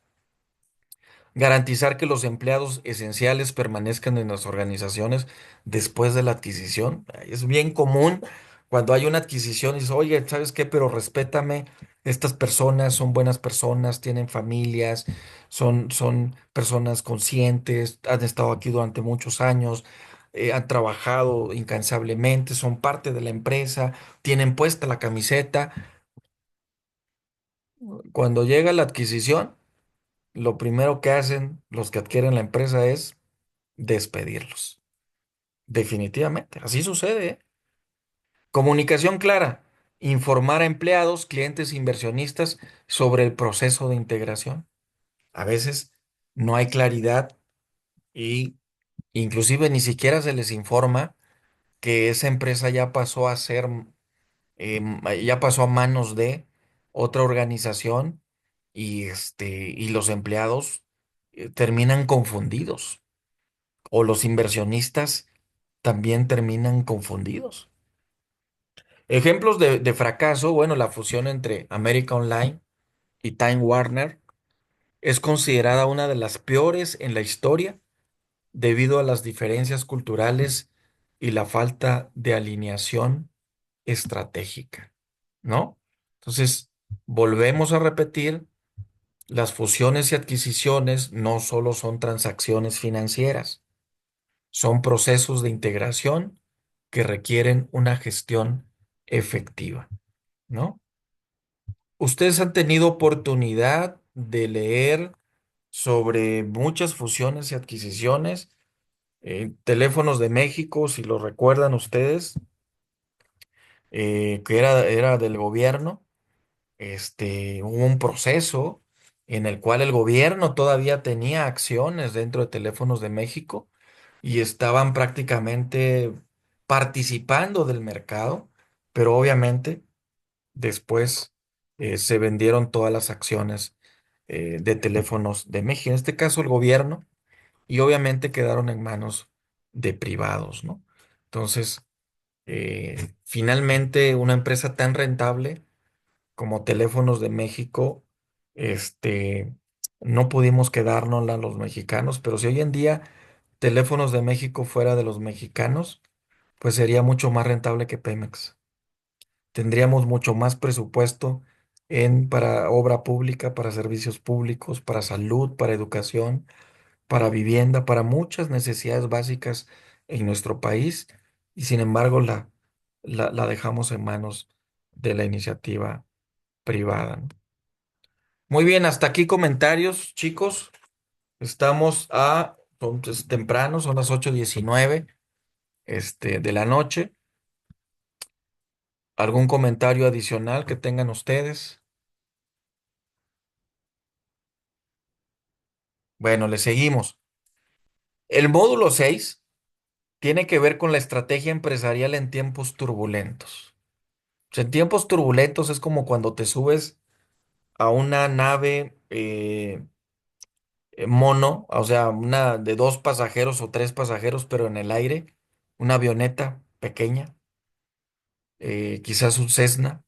garantizar que los empleados esenciales permanezcan en las organizaciones después de la adquisición. Es bien común cuando hay una adquisición y dices, oye, ¿sabes qué? Pero respétame, estas personas son buenas personas, tienen familias, son personas conscientes, han estado aquí durante muchos años, han trabajado incansablemente, son parte de la empresa, tienen puesta la camiseta. Cuando llega la adquisición, lo primero que hacen los que adquieren la empresa es despedirlos. Definitivamente, así sucede, ¿eh? Comunicación clara, informar a empleados, clientes, inversionistas sobre el proceso de integración. A veces no hay claridad y inclusive ni siquiera se les informa que esa empresa ya pasó a ser, ya pasó a manos de otra organización y los empleados terminan confundidos o los inversionistas también terminan confundidos. Ejemplos de fracaso, bueno, la fusión entre América Online y Time Warner es considerada una de las peores en la historia debido a las diferencias culturales y la falta de alineación estratégica, ¿no? Entonces, volvemos a repetir, las fusiones y adquisiciones no solo son transacciones financieras, son procesos de integración que requieren una gestión efectiva, ¿no? ¿Ustedes han tenido oportunidad de leer sobre muchas fusiones y adquisiciones? Teléfonos de México, si lo recuerdan ustedes, que era del gobierno, hubo un proceso en el cual el gobierno todavía tenía acciones dentro de Teléfonos de México y estaban prácticamente participando del mercado, pero obviamente después se vendieron todas las acciones de Teléfonos de México, en este caso el gobierno, y obviamente quedaron en manos de privados, ¿no? Entonces, finalmente una empresa tan rentable como Teléfonos de México, este, no pudimos quedárnosla los mexicanos, pero si hoy en día Teléfonos de México fuera de los mexicanos, pues sería mucho más rentable que Pemex. Tendríamos mucho más presupuesto para obra pública, para servicios públicos, para salud, para educación, para vivienda, para muchas necesidades básicas en nuestro país, y sin embargo la dejamos en manos de la iniciativa privada, ¿no? Muy bien, hasta aquí comentarios, chicos. Son temprano, son las 8:19, de la noche. ¿Algún comentario adicional que tengan ustedes? Bueno, le seguimos. El módulo 6 tiene que ver con la estrategia empresarial en tiempos turbulentos. O sea, en tiempos turbulentos es como cuando te subes a una nave mono, o sea, una de 2 pasajeros o 3 pasajeros, pero en el aire, una avioneta pequeña, quizás un Cessna,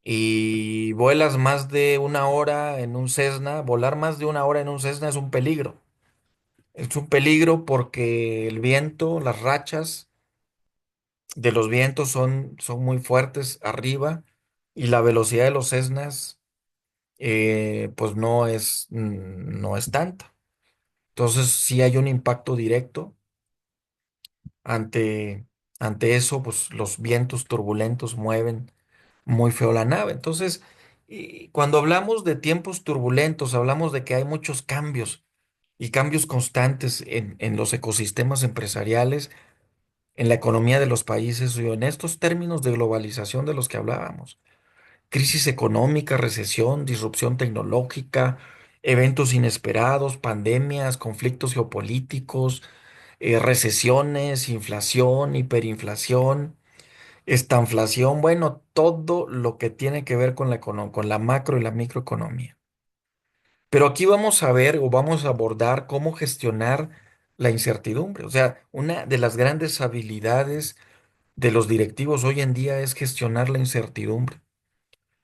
y vuelas más de una hora en un Cessna. Volar más de una hora en un Cessna es un peligro. Es un peligro porque el viento, las rachas de los vientos son muy fuertes arriba y la velocidad de los Cessnas pues no es tanta. Entonces sí hay un impacto directo ante, ante eso, pues los vientos turbulentos mueven muy feo la nave. Entonces, y cuando hablamos de tiempos turbulentos, hablamos de que hay muchos cambios y cambios constantes en los ecosistemas empresariales, en la economía de los países y en estos términos de globalización de los que hablábamos. Crisis económica, recesión, disrupción tecnológica, eventos inesperados, pandemias, conflictos geopolíticos, recesiones, inflación, hiperinflación, estanflación, bueno, todo lo que tiene que ver con con la macro y la microeconomía. Pero aquí vamos a ver o vamos a abordar cómo gestionar la incertidumbre. O sea, una de las grandes habilidades de los directivos hoy en día es gestionar la incertidumbre,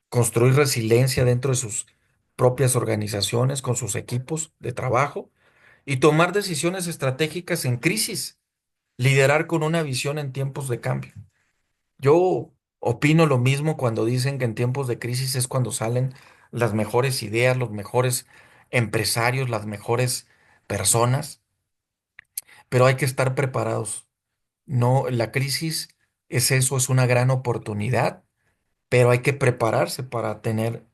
construir resiliencia dentro de sus propias organizaciones, con sus equipos de trabajo y tomar decisiones estratégicas en crisis, liderar con una visión en tiempos de cambio. Yo opino lo mismo cuando dicen que en tiempos de crisis es cuando salen las mejores ideas, los mejores empresarios, las mejores personas, pero hay que estar preparados. No, la crisis es eso, es una gran oportunidad, pero hay que prepararse para tener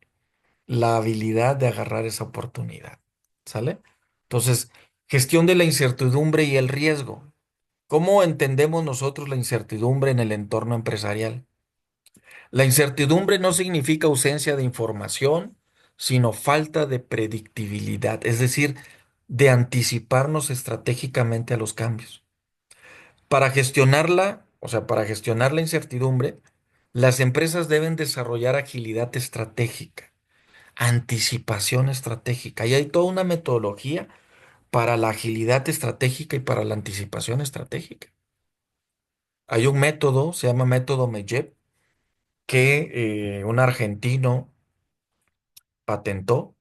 la habilidad de agarrar esa oportunidad. ¿Sale? Entonces, gestión de la incertidumbre y el riesgo. ¿Cómo entendemos nosotros la incertidumbre en el entorno empresarial? La incertidumbre no significa ausencia de información, sino falta de predictibilidad, es decir, de anticiparnos estratégicamente a los cambios. Para gestionarla, o sea, para gestionar la incertidumbre, las empresas deben desarrollar agilidad estratégica, anticipación estratégica, y hay toda una metodología para la agilidad estratégica y para la anticipación estratégica. Hay un método, se llama método MEJEP, que un argentino patentó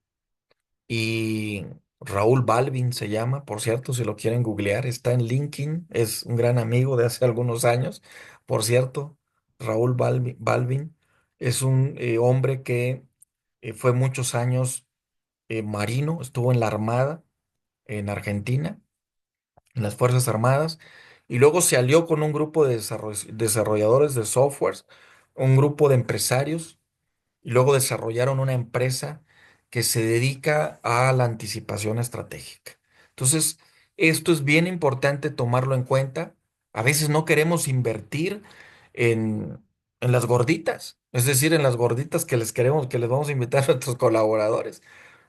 y Raúl Balvin se llama, por cierto, si lo quieren googlear, está en LinkedIn, es un gran amigo de hace algunos años, por cierto, Balvin es un hombre que fue muchos años marino, estuvo en la Armada en Argentina, en las Fuerzas Armadas, y luego se alió con un grupo de desarrolladores de softwares, un grupo de empresarios y luego desarrollaron una empresa que se dedica a la anticipación estratégica. Entonces, esto es bien importante tomarlo en cuenta. A veces no queremos invertir en, en las gorditas, es decir, en las gorditas que les queremos, que les vamos a invitar a nuestros colaboradores.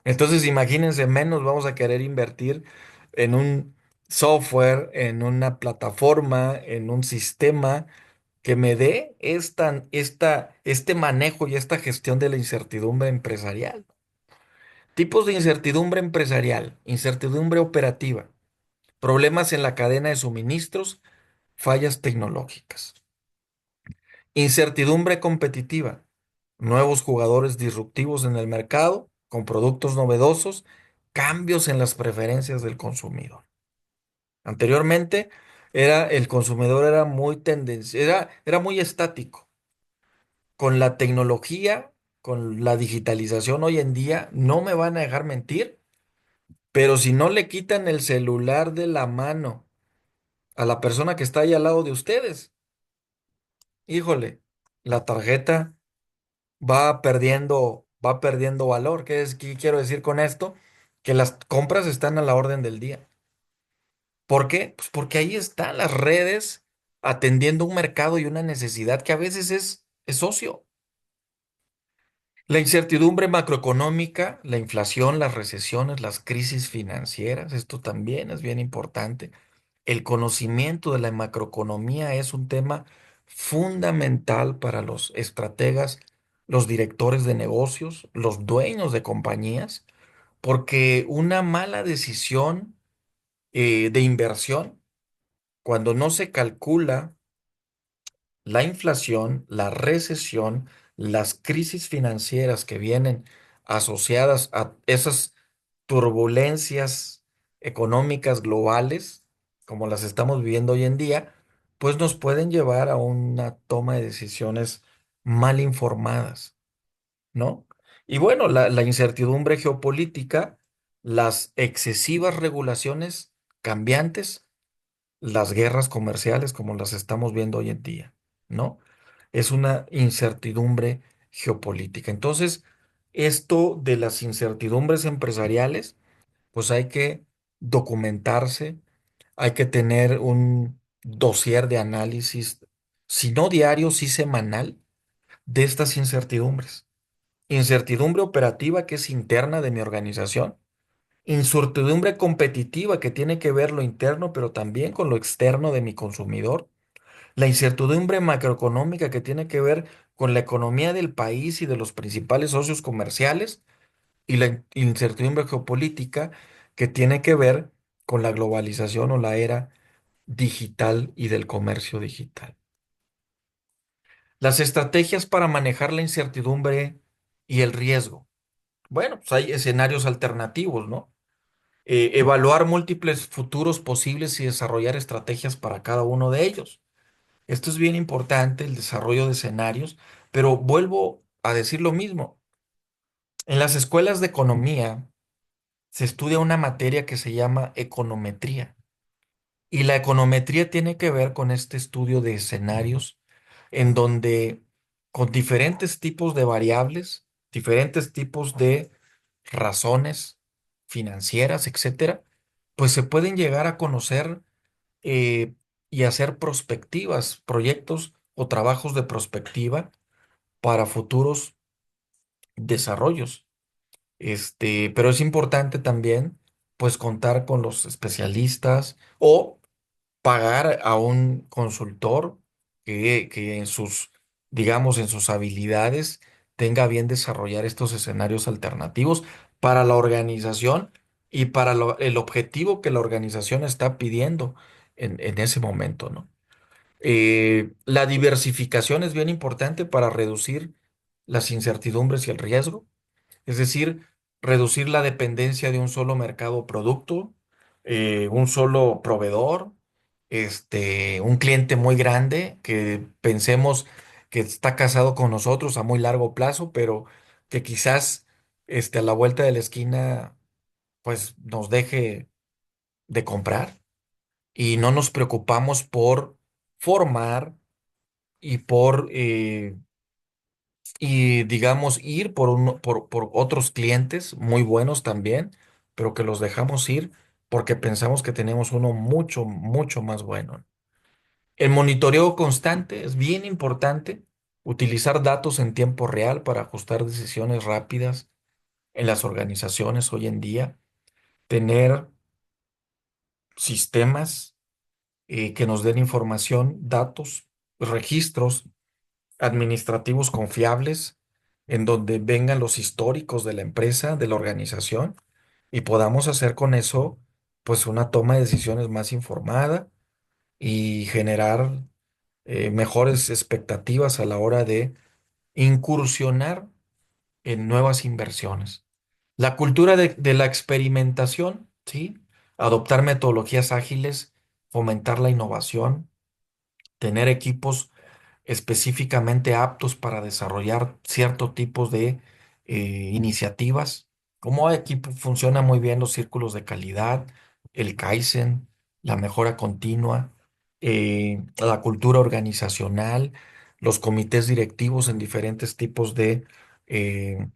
Entonces, imagínense, menos vamos a querer invertir en un software, en una plataforma, en un sistema que me dé este manejo y esta gestión de la incertidumbre empresarial. Tipos de incertidumbre empresarial, incertidumbre operativa, problemas en la cadena de suministros, fallas tecnológicas. Incertidumbre competitiva, nuevos jugadores disruptivos en el mercado con productos novedosos, cambios en las preferencias del consumidor. Anteriormente, el consumidor era muy era muy estático. Con la tecnología, con la digitalización hoy en día, no me van a dejar mentir, pero si no le quitan el celular de la mano a la persona que está ahí al lado de ustedes, híjole, la tarjeta va perdiendo valor. ¿Qué quiero decir con esto? Que las compras están a la orden del día. ¿Por qué? Pues porque ahí están las redes atendiendo un mercado y una necesidad que a veces es ocio. La incertidumbre macroeconómica, la inflación, las recesiones, las crisis financieras, esto también es bien importante. El conocimiento de la macroeconomía es un tema fundamental para los estrategas, los directores de negocios, los dueños de compañías, porque una mala decisión de inversión, cuando no se calcula la inflación, la recesión, las crisis financieras que vienen asociadas a esas turbulencias económicas globales, como las estamos viviendo hoy en día, pues nos pueden llevar a una toma de decisiones mal informadas, ¿no? Y bueno, la incertidumbre geopolítica, las excesivas regulaciones cambiantes, las guerras comerciales como las estamos viendo hoy en día, ¿no? Es una incertidumbre geopolítica. Entonces, esto de las incertidumbres empresariales, pues hay que documentarse, hay que tener un dossier de análisis, si no diario, sí semanal, de estas incertidumbres. Incertidumbre operativa que es interna de mi organización, incertidumbre competitiva que tiene que ver lo interno, pero también con lo externo de mi consumidor. La incertidumbre macroeconómica que tiene que ver con la economía del país y de los principales socios comerciales. Y la incertidumbre geopolítica que tiene que ver con la globalización o la era digital y del comercio digital. Las estrategias para manejar la incertidumbre y el riesgo. Bueno, pues hay escenarios alternativos, ¿no? Evaluar múltiples futuros posibles y desarrollar estrategias para cada uno de ellos. Esto es bien importante, el desarrollo de escenarios, pero vuelvo a decir lo mismo. En las escuelas de economía se estudia una materia que se llama econometría. Y la econometría tiene que ver con este estudio de escenarios en donde con diferentes tipos de variables, diferentes tipos de razones financieras, etcétera, pues se pueden llegar a conocer eh, y hacer prospectivas, proyectos o trabajos de prospectiva para futuros desarrollos. Pero es importante también, pues, contar con los especialistas o pagar a un consultor que en sus, digamos, en sus habilidades tenga bien desarrollar estos escenarios alternativos para la organización y para el objetivo que la organización está pidiendo en ese momento, ¿no? La diversificación es bien importante para reducir las incertidumbres y el riesgo, es decir, reducir la dependencia de un solo mercado o producto, un solo proveedor, un cliente muy grande que pensemos que está casado con nosotros a muy largo plazo, pero que quizás a la vuelta de la esquina pues nos deje de comprar y no nos preocupamos por formar y digamos, ir por otros clientes muy buenos también, pero que los dejamos ir porque pensamos que tenemos uno mucho, mucho más bueno. El monitoreo constante es bien importante. Utilizar datos en tiempo real para ajustar decisiones rápidas en las organizaciones hoy en día. Tener sistemas que nos den información, datos, registros administrativos confiables, en donde vengan los históricos de la empresa, de la organización, y podamos hacer con eso, pues, una toma de decisiones más informada y generar mejores expectativas a la hora de incursionar en nuevas inversiones. La cultura de la experimentación, ¿sí? Adoptar metodologías ágiles, fomentar la innovación, tener equipos específicamente aptos para desarrollar ciertos tipos de iniciativas. Como aquí funcionan muy bien los círculos de calidad, el Kaizen, la mejora continua, la cultura organizacional, los comités directivos en eh,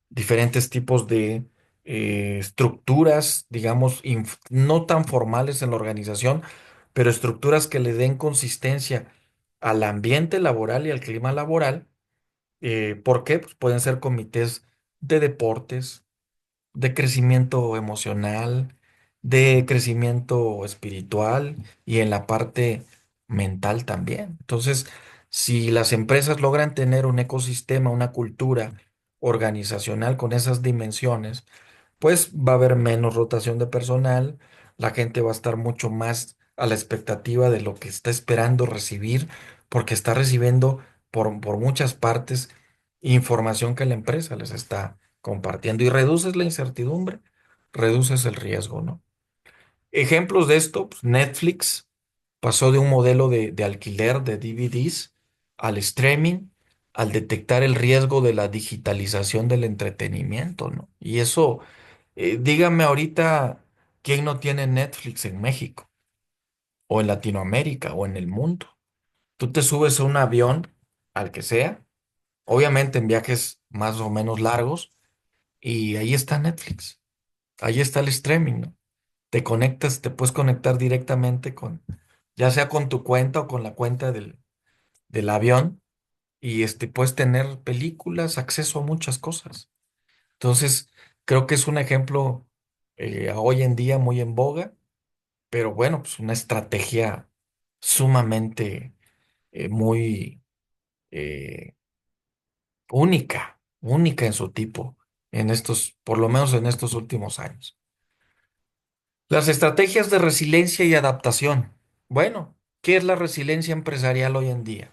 diferentes tipos de estructuras, digamos, no tan formales en la organización, pero estructuras que le den consistencia al ambiente laboral y al clima laboral, ¿Por qué? Pues pueden ser comités de deportes, de crecimiento emocional, de crecimiento espiritual y en la parte mental también. Entonces, si las empresas logran tener un ecosistema, una cultura organizacional con esas dimensiones, pues va a haber menos rotación de personal, la gente va a estar mucho más a la expectativa de lo que está esperando recibir, porque está recibiendo por muchas partes información que la empresa les está compartiendo y reduces la incertidumbre, reduces el riesgo, ¿no? Ejemplos de esto, pues, Netflix pasó de un modelo de alquiler de DVDs al streaming, al detectar el riesgo de la digitalización del entretenimiento, ¿no? Y eso, dígame ahorita, ¿quién no tiene Netflix en México, o en Latinoamérica, o en el mundo? Tú te subes a un avión, al que sea, obviamente en viajes más o menos largos, y ahí está Netflix, ahí está el streaming, ¿no? Te conectas, te puedes conectar directamente con, ya sea con tu cuenta o con la cuenta del avión, y puedes tener películas, acceso a muchas cosas. Entonces, creo que es un ejemplo hoy en día muy en boga, pero bueno, pues una estrategia sumamente muy eh, única en su tipo, en estos, por lo menos en estos últimos años. Las estrategias de resiliencia y adaptación. Bueno, ¿qué es la resiliencia empresarial hoy en día?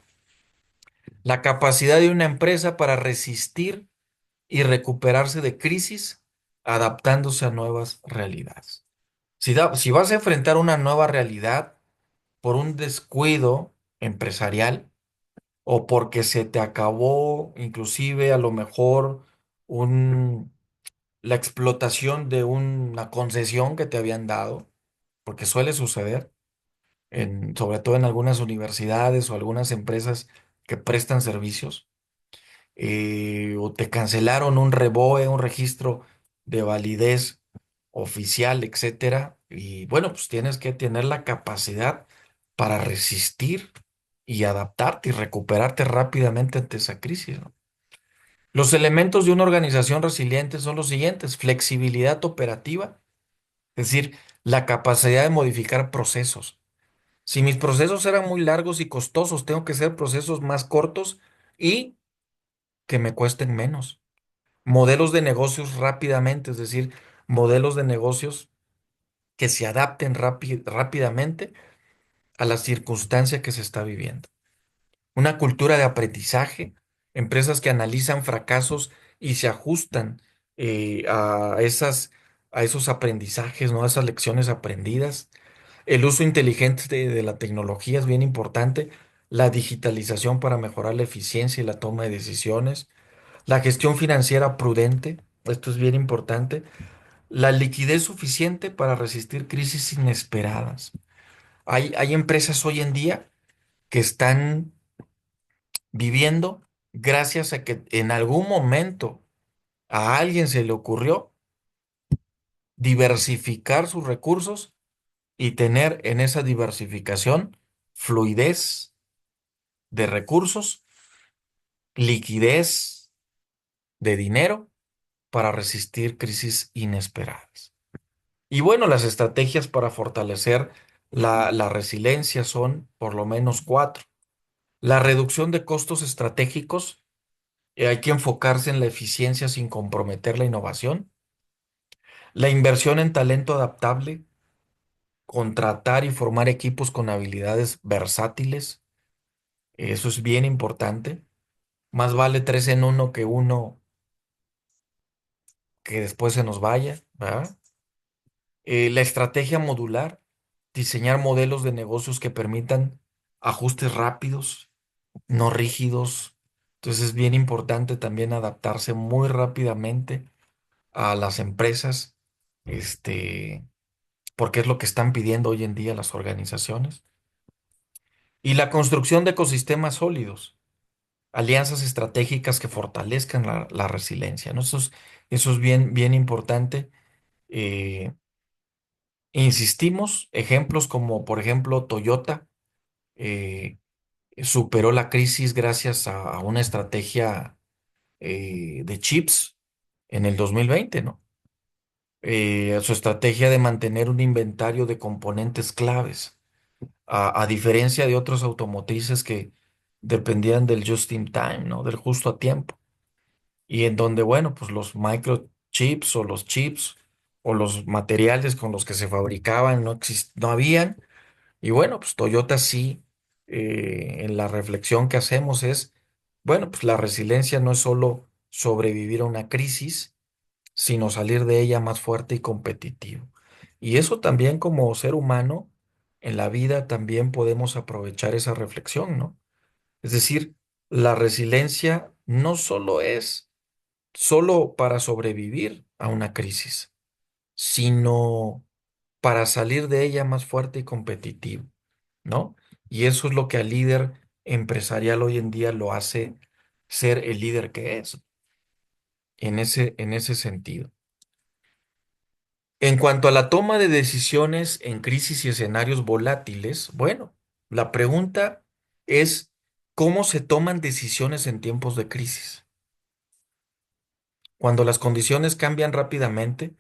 La capacidad de una empresa para resistir y recuperarse de crisis adaptándose a nuevas realidades. Si vas a enfrentar una nueva realidad por un descuido empresarial o porque se te acabó inclusive a lo mejor un, la explotación de una concesión que te habían dado, porque suele suceder, sobre todo en algunas universidades o algunas empresas que prestan servicios, o te cancelaron un REBOE, un registro de validez oficial, etcétera. Y bueno, pues tienes que tener la capacidad para resistir y adaptarte y recuperarte rápidamente ante esa crisis, ¿no? Los elementos de una organización resiliente son los siguientes: flexibilidad operativa, es decir, la capacidad de modificar procesos. Si mis procesos eran muy largos y costosos, tengo que hacer procesos más cortos y que me cuesten menos. Modelos de negocios rápidamente, es decir, modelos de negocios que se adapten rápidamente a la circunstancia que se está viviendo. Una cultura de aprendizaje, empresas que analizan fracasos y se ajustan a esos aprendizajes, ¿no? A esas lecciones aprendidas. El uso inteligente de la tecnología es bien importante. La digitalización para mejorar la eficiencia y la toma de decisiones. La gestión financiera prudente, esto es bien importante. La liquidez suficiente para resistir crisis inesperadas. Hay empresas hoy en día que están viviendo gracias a que en algún momento a alguien se le ocurrió diversificar sus recursos y tener en esa diversificación fluidez de recursos, liquidez de dinero para resistir crisis inesperadas. Y bueno, las estrategias para fortalecer la resiliencia son por lo menos cuatro. La reducción de costos estratégicos, hay que enfocarse en la eficiencia sin comprometer la innovación. La inversión en talento adaptable, contratar y formar equipos con habilidades versátiles, eso es bien importante. Más vale tres en uno que uno que después se nos vaya, ¿verdad? La estrategia modular, diseñar modelos de negocios que permitan ajustes rápidos, no rígidos. Entonces es bien importante también adaptarse muy rápidamente a las empresas, este, porque es lo que están pidiendo hoy en día las organizaciones. Y la construcción de ecosistemas sólidos, alianzas estratégicas que fortalezcan la resiliencia, ¿no? Eso es bien importante. Eh, Insistimos, ejemplos como por ejemplo Toyota eh, superó la crisis gracias a una estrategia de chips en el 2020, ¿no? Su estrategia de mantener un inventario de componentes claves, a diferencia de otros automotrices que dependían del just in time, ¿no? Del justo a tiempo. Y en donde, bueno, pues los microchips o los chips o los materiales con los que se fabricaban no habían. Y bueno, pues Toyota sí, en la reflexión que hacemos es, bueno, pues la resiliencia no es solo sobrevivir a una crisis, sino salir de ella más fuerte y competitivo. Y eso también como ser humano, en la vida también podemos aprovechar esa reflexión, ¿no? Es decir, la resiliencia no solo es solo para sobrevivir a una crisis, sino para salir de ella más fuerte y competitivo, ¿no? Y eso es lo que al líder empresarial hoy en día lo hace ser el líder que es, en ese sentido. En cuanto a la toma de decisiones en crisis y escenarios volátiles, bueno, la pregunta es, ¿cómo se toman decisiones en tiempos de crisis? Cuando las condiciones cambian rápidamente,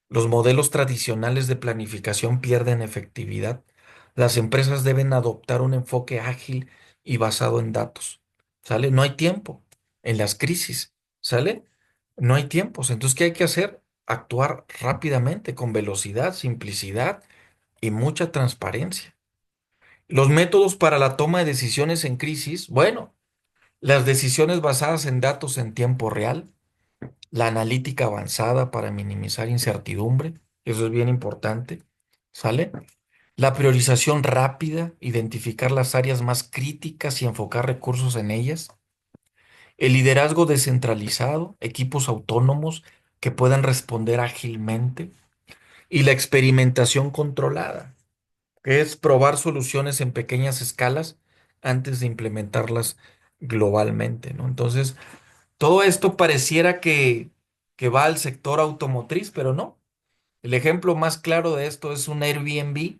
los modelos tradicionales de planificación pierden efectividad. Las empresas deben adoptar un enfoque ágil y basado en datos. ¿Sale? No hay tiempo en las crisis. ¿Sale? No hay tiempos. Entonces, ¿qué hay que hacer? Actuar rápidamente, con velocidad, simplicidad y mucha transparencia. Los métodos para la toma de decisiones en crisis, bueno, las decisiones basadas en datos en tiempo real, la analítica avanzada para minimizar incertidumbre, eso es bien importante, ¿sale? La priorización rápida, identificar las áreas más críticas y enfocar recursos en ellas. El liderazgo descentralizado, equipos autónomos que puedan responder ágilmente. Y la experimentación controlada, que es probar soluciones en pequeñas escalas antes de implementarlas globalmente, ¿no? Entonces, todo esto pareciera que va al sector automotriz, pero no. El ejemplo más claro de esto es un Airbnb,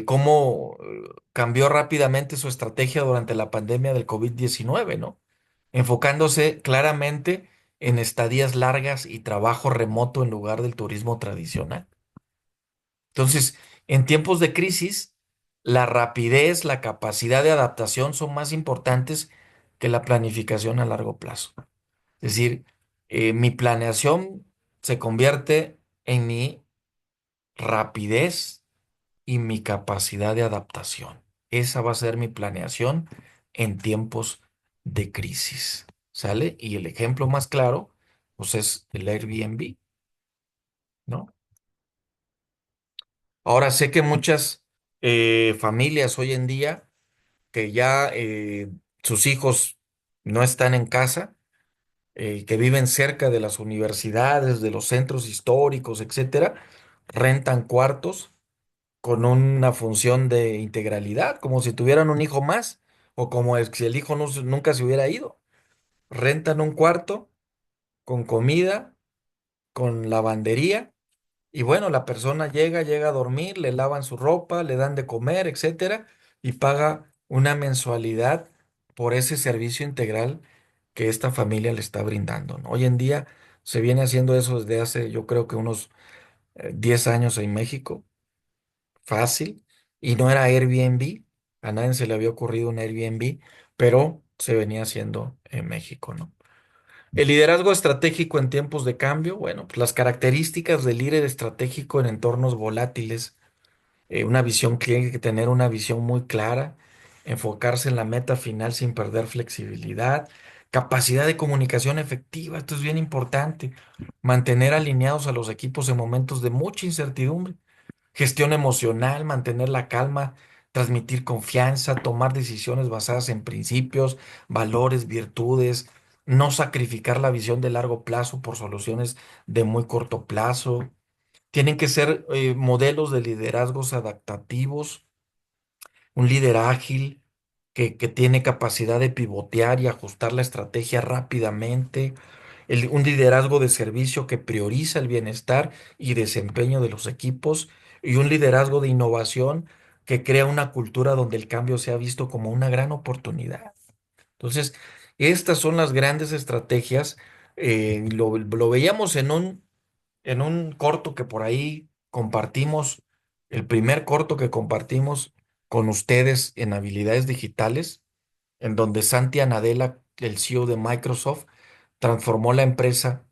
cómo cambió rápidamente su estrategia durante la pandemia del COVID-19, ¿no? Enfocándose claramente en estadías largas y trabajo remoto en lugar del turismo tradicional. Entonces, en tiempos de crisis, la rapidez, la capacidad de adaptación son más importantes que la planificación a largo plazo. Es decir, mi planeación se convierte en mi rapidez y mi capacidad de adaptación. Esa va a ser mi planeación en tiempos de crisis. ¿Sale? Y el ejemplo más claro, pues es el Airbnb, ¿no? Ahora sé que muchas familias hoy en día que ya sus hijos no están en casa, que viven cerca de las universidades, de los centros históricos, etcétera, rentan cuartos con una función de integralidad, como si tuvieran un hijo más, o como si el hijo nunca se hubiera ido. Rentan un cuarto con comida, con lavandería, y bueno, la persona llega a dormir, le lavan su ropa, le dan de comer, etcétera, y paga una mensualidad por ese servicio integral que esta familia le está brindando, ¿no? Hoy en día se viene haciendo eso desde hace, yo creo que unos 10 años en México, fácil, y no era Airbnb, a nadie se le había ocurrido un Airbnb, pero se venía haciendo en México, ¿no? El liderazgo estratégico en tiempos de cambio, bueno, pues las características del líder estratégico en entornos volátiles, una visión, tiene que tener una visión muy clara, enfocarse en la meta final sin perder flexibilidad, capacidad de comunicación efectiva, esto es bien importante, mantener alineados a los equipos en momentos de mucha incertidumbre. Gestión emocional, mantener la calma, transmitir confianza, tomar decisiones basadas en principios, valores, virtudes, no sacrificar la visión de largo plazo por soluciones de muy corto plazo. Tienen que ser modelos de liderazgos adaptativos, un líder ágil que tiene capacidad de pivotear y ajustar la estrategia rápidamente, un liderazgo de servicio que prioriza el bienestar y desempeño de los equipos y un liderazgo de innovación que crea una cultura donde el cambio sea visto como una gran oportunidad. Entonces, Estas son las grandes estrategias. Lo veíamos en un corto que por ahí compartimos, el primer corto que compartimos con ustedes en habilidades digitales, en donde Santi Anadela, el CEO de Microsoft, transformó la empresa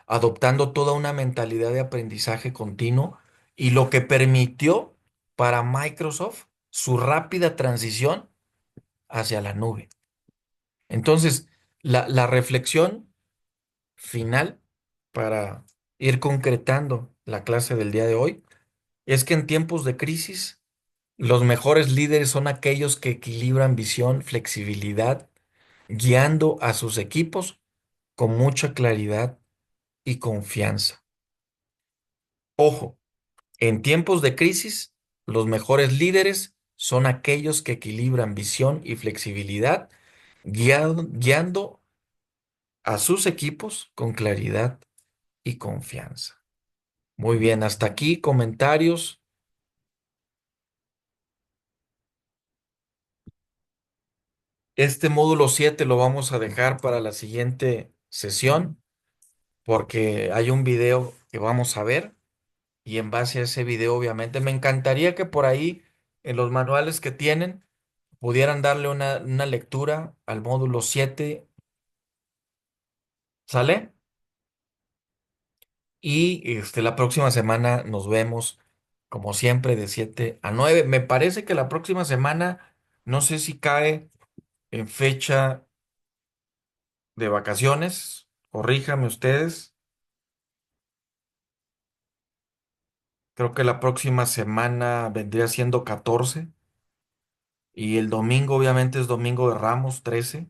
adoptando toda una mentalidad de aprendizaje continuo y lo que permitió para Microsoft su rápida transición hacia la nube. Entonces, la reflexión final para ir concretando la clase del día de hoy es que en tiempos de crisis, los mejores líderes son aquellos que equilibran visión, flexibilidad, guiando a sus equipos con mucha claridad y confianza. Ojo, en tiempos de crisis, los mejores líderes son aquellos que equilibran visión y flexibilidad, guiando a sus equipos con claridad y confianza. Muy bien, hasta aquí comentarios. Este módulo 7 lo vamos a dejar para la siguiente sesión porque hay un video que vamos a ver y en base a ese video obviamente me encantaría que por ahí en los manuales que tienen pudieran darle una lectura al módulo 7. ¿Sale? Y la próxima semana nos vemos, como siempre, de 7 a 9. Me parece que la próxima semana, no sé si cae en fecha de vacaciones. Corríjame ustedes. Creo que la próxima semana vendría siendo 14. Y el domingo, obviamente, es domingo de Ramos, 13.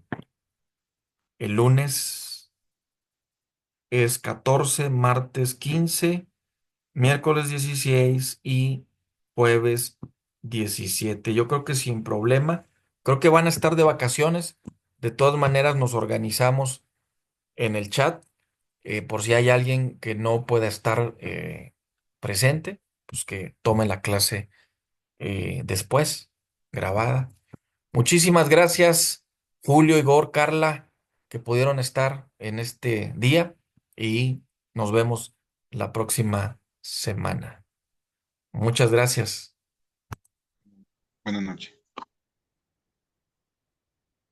El lunes es 14, martes 15. Miércoles 16 y jueves 17. Yo creo que sin problema. Creo que van a estar de vacaciones. De todas maneras, nos organizamos en el chat por si hay alguien que no pueda estar presente, pues que tome la clase después, grabada. Muchísimas gracias, Julio, Igor, Carla, que pudieron estar en este día y nos vemos la próxima semana. Muchas gracias. Buenas noches.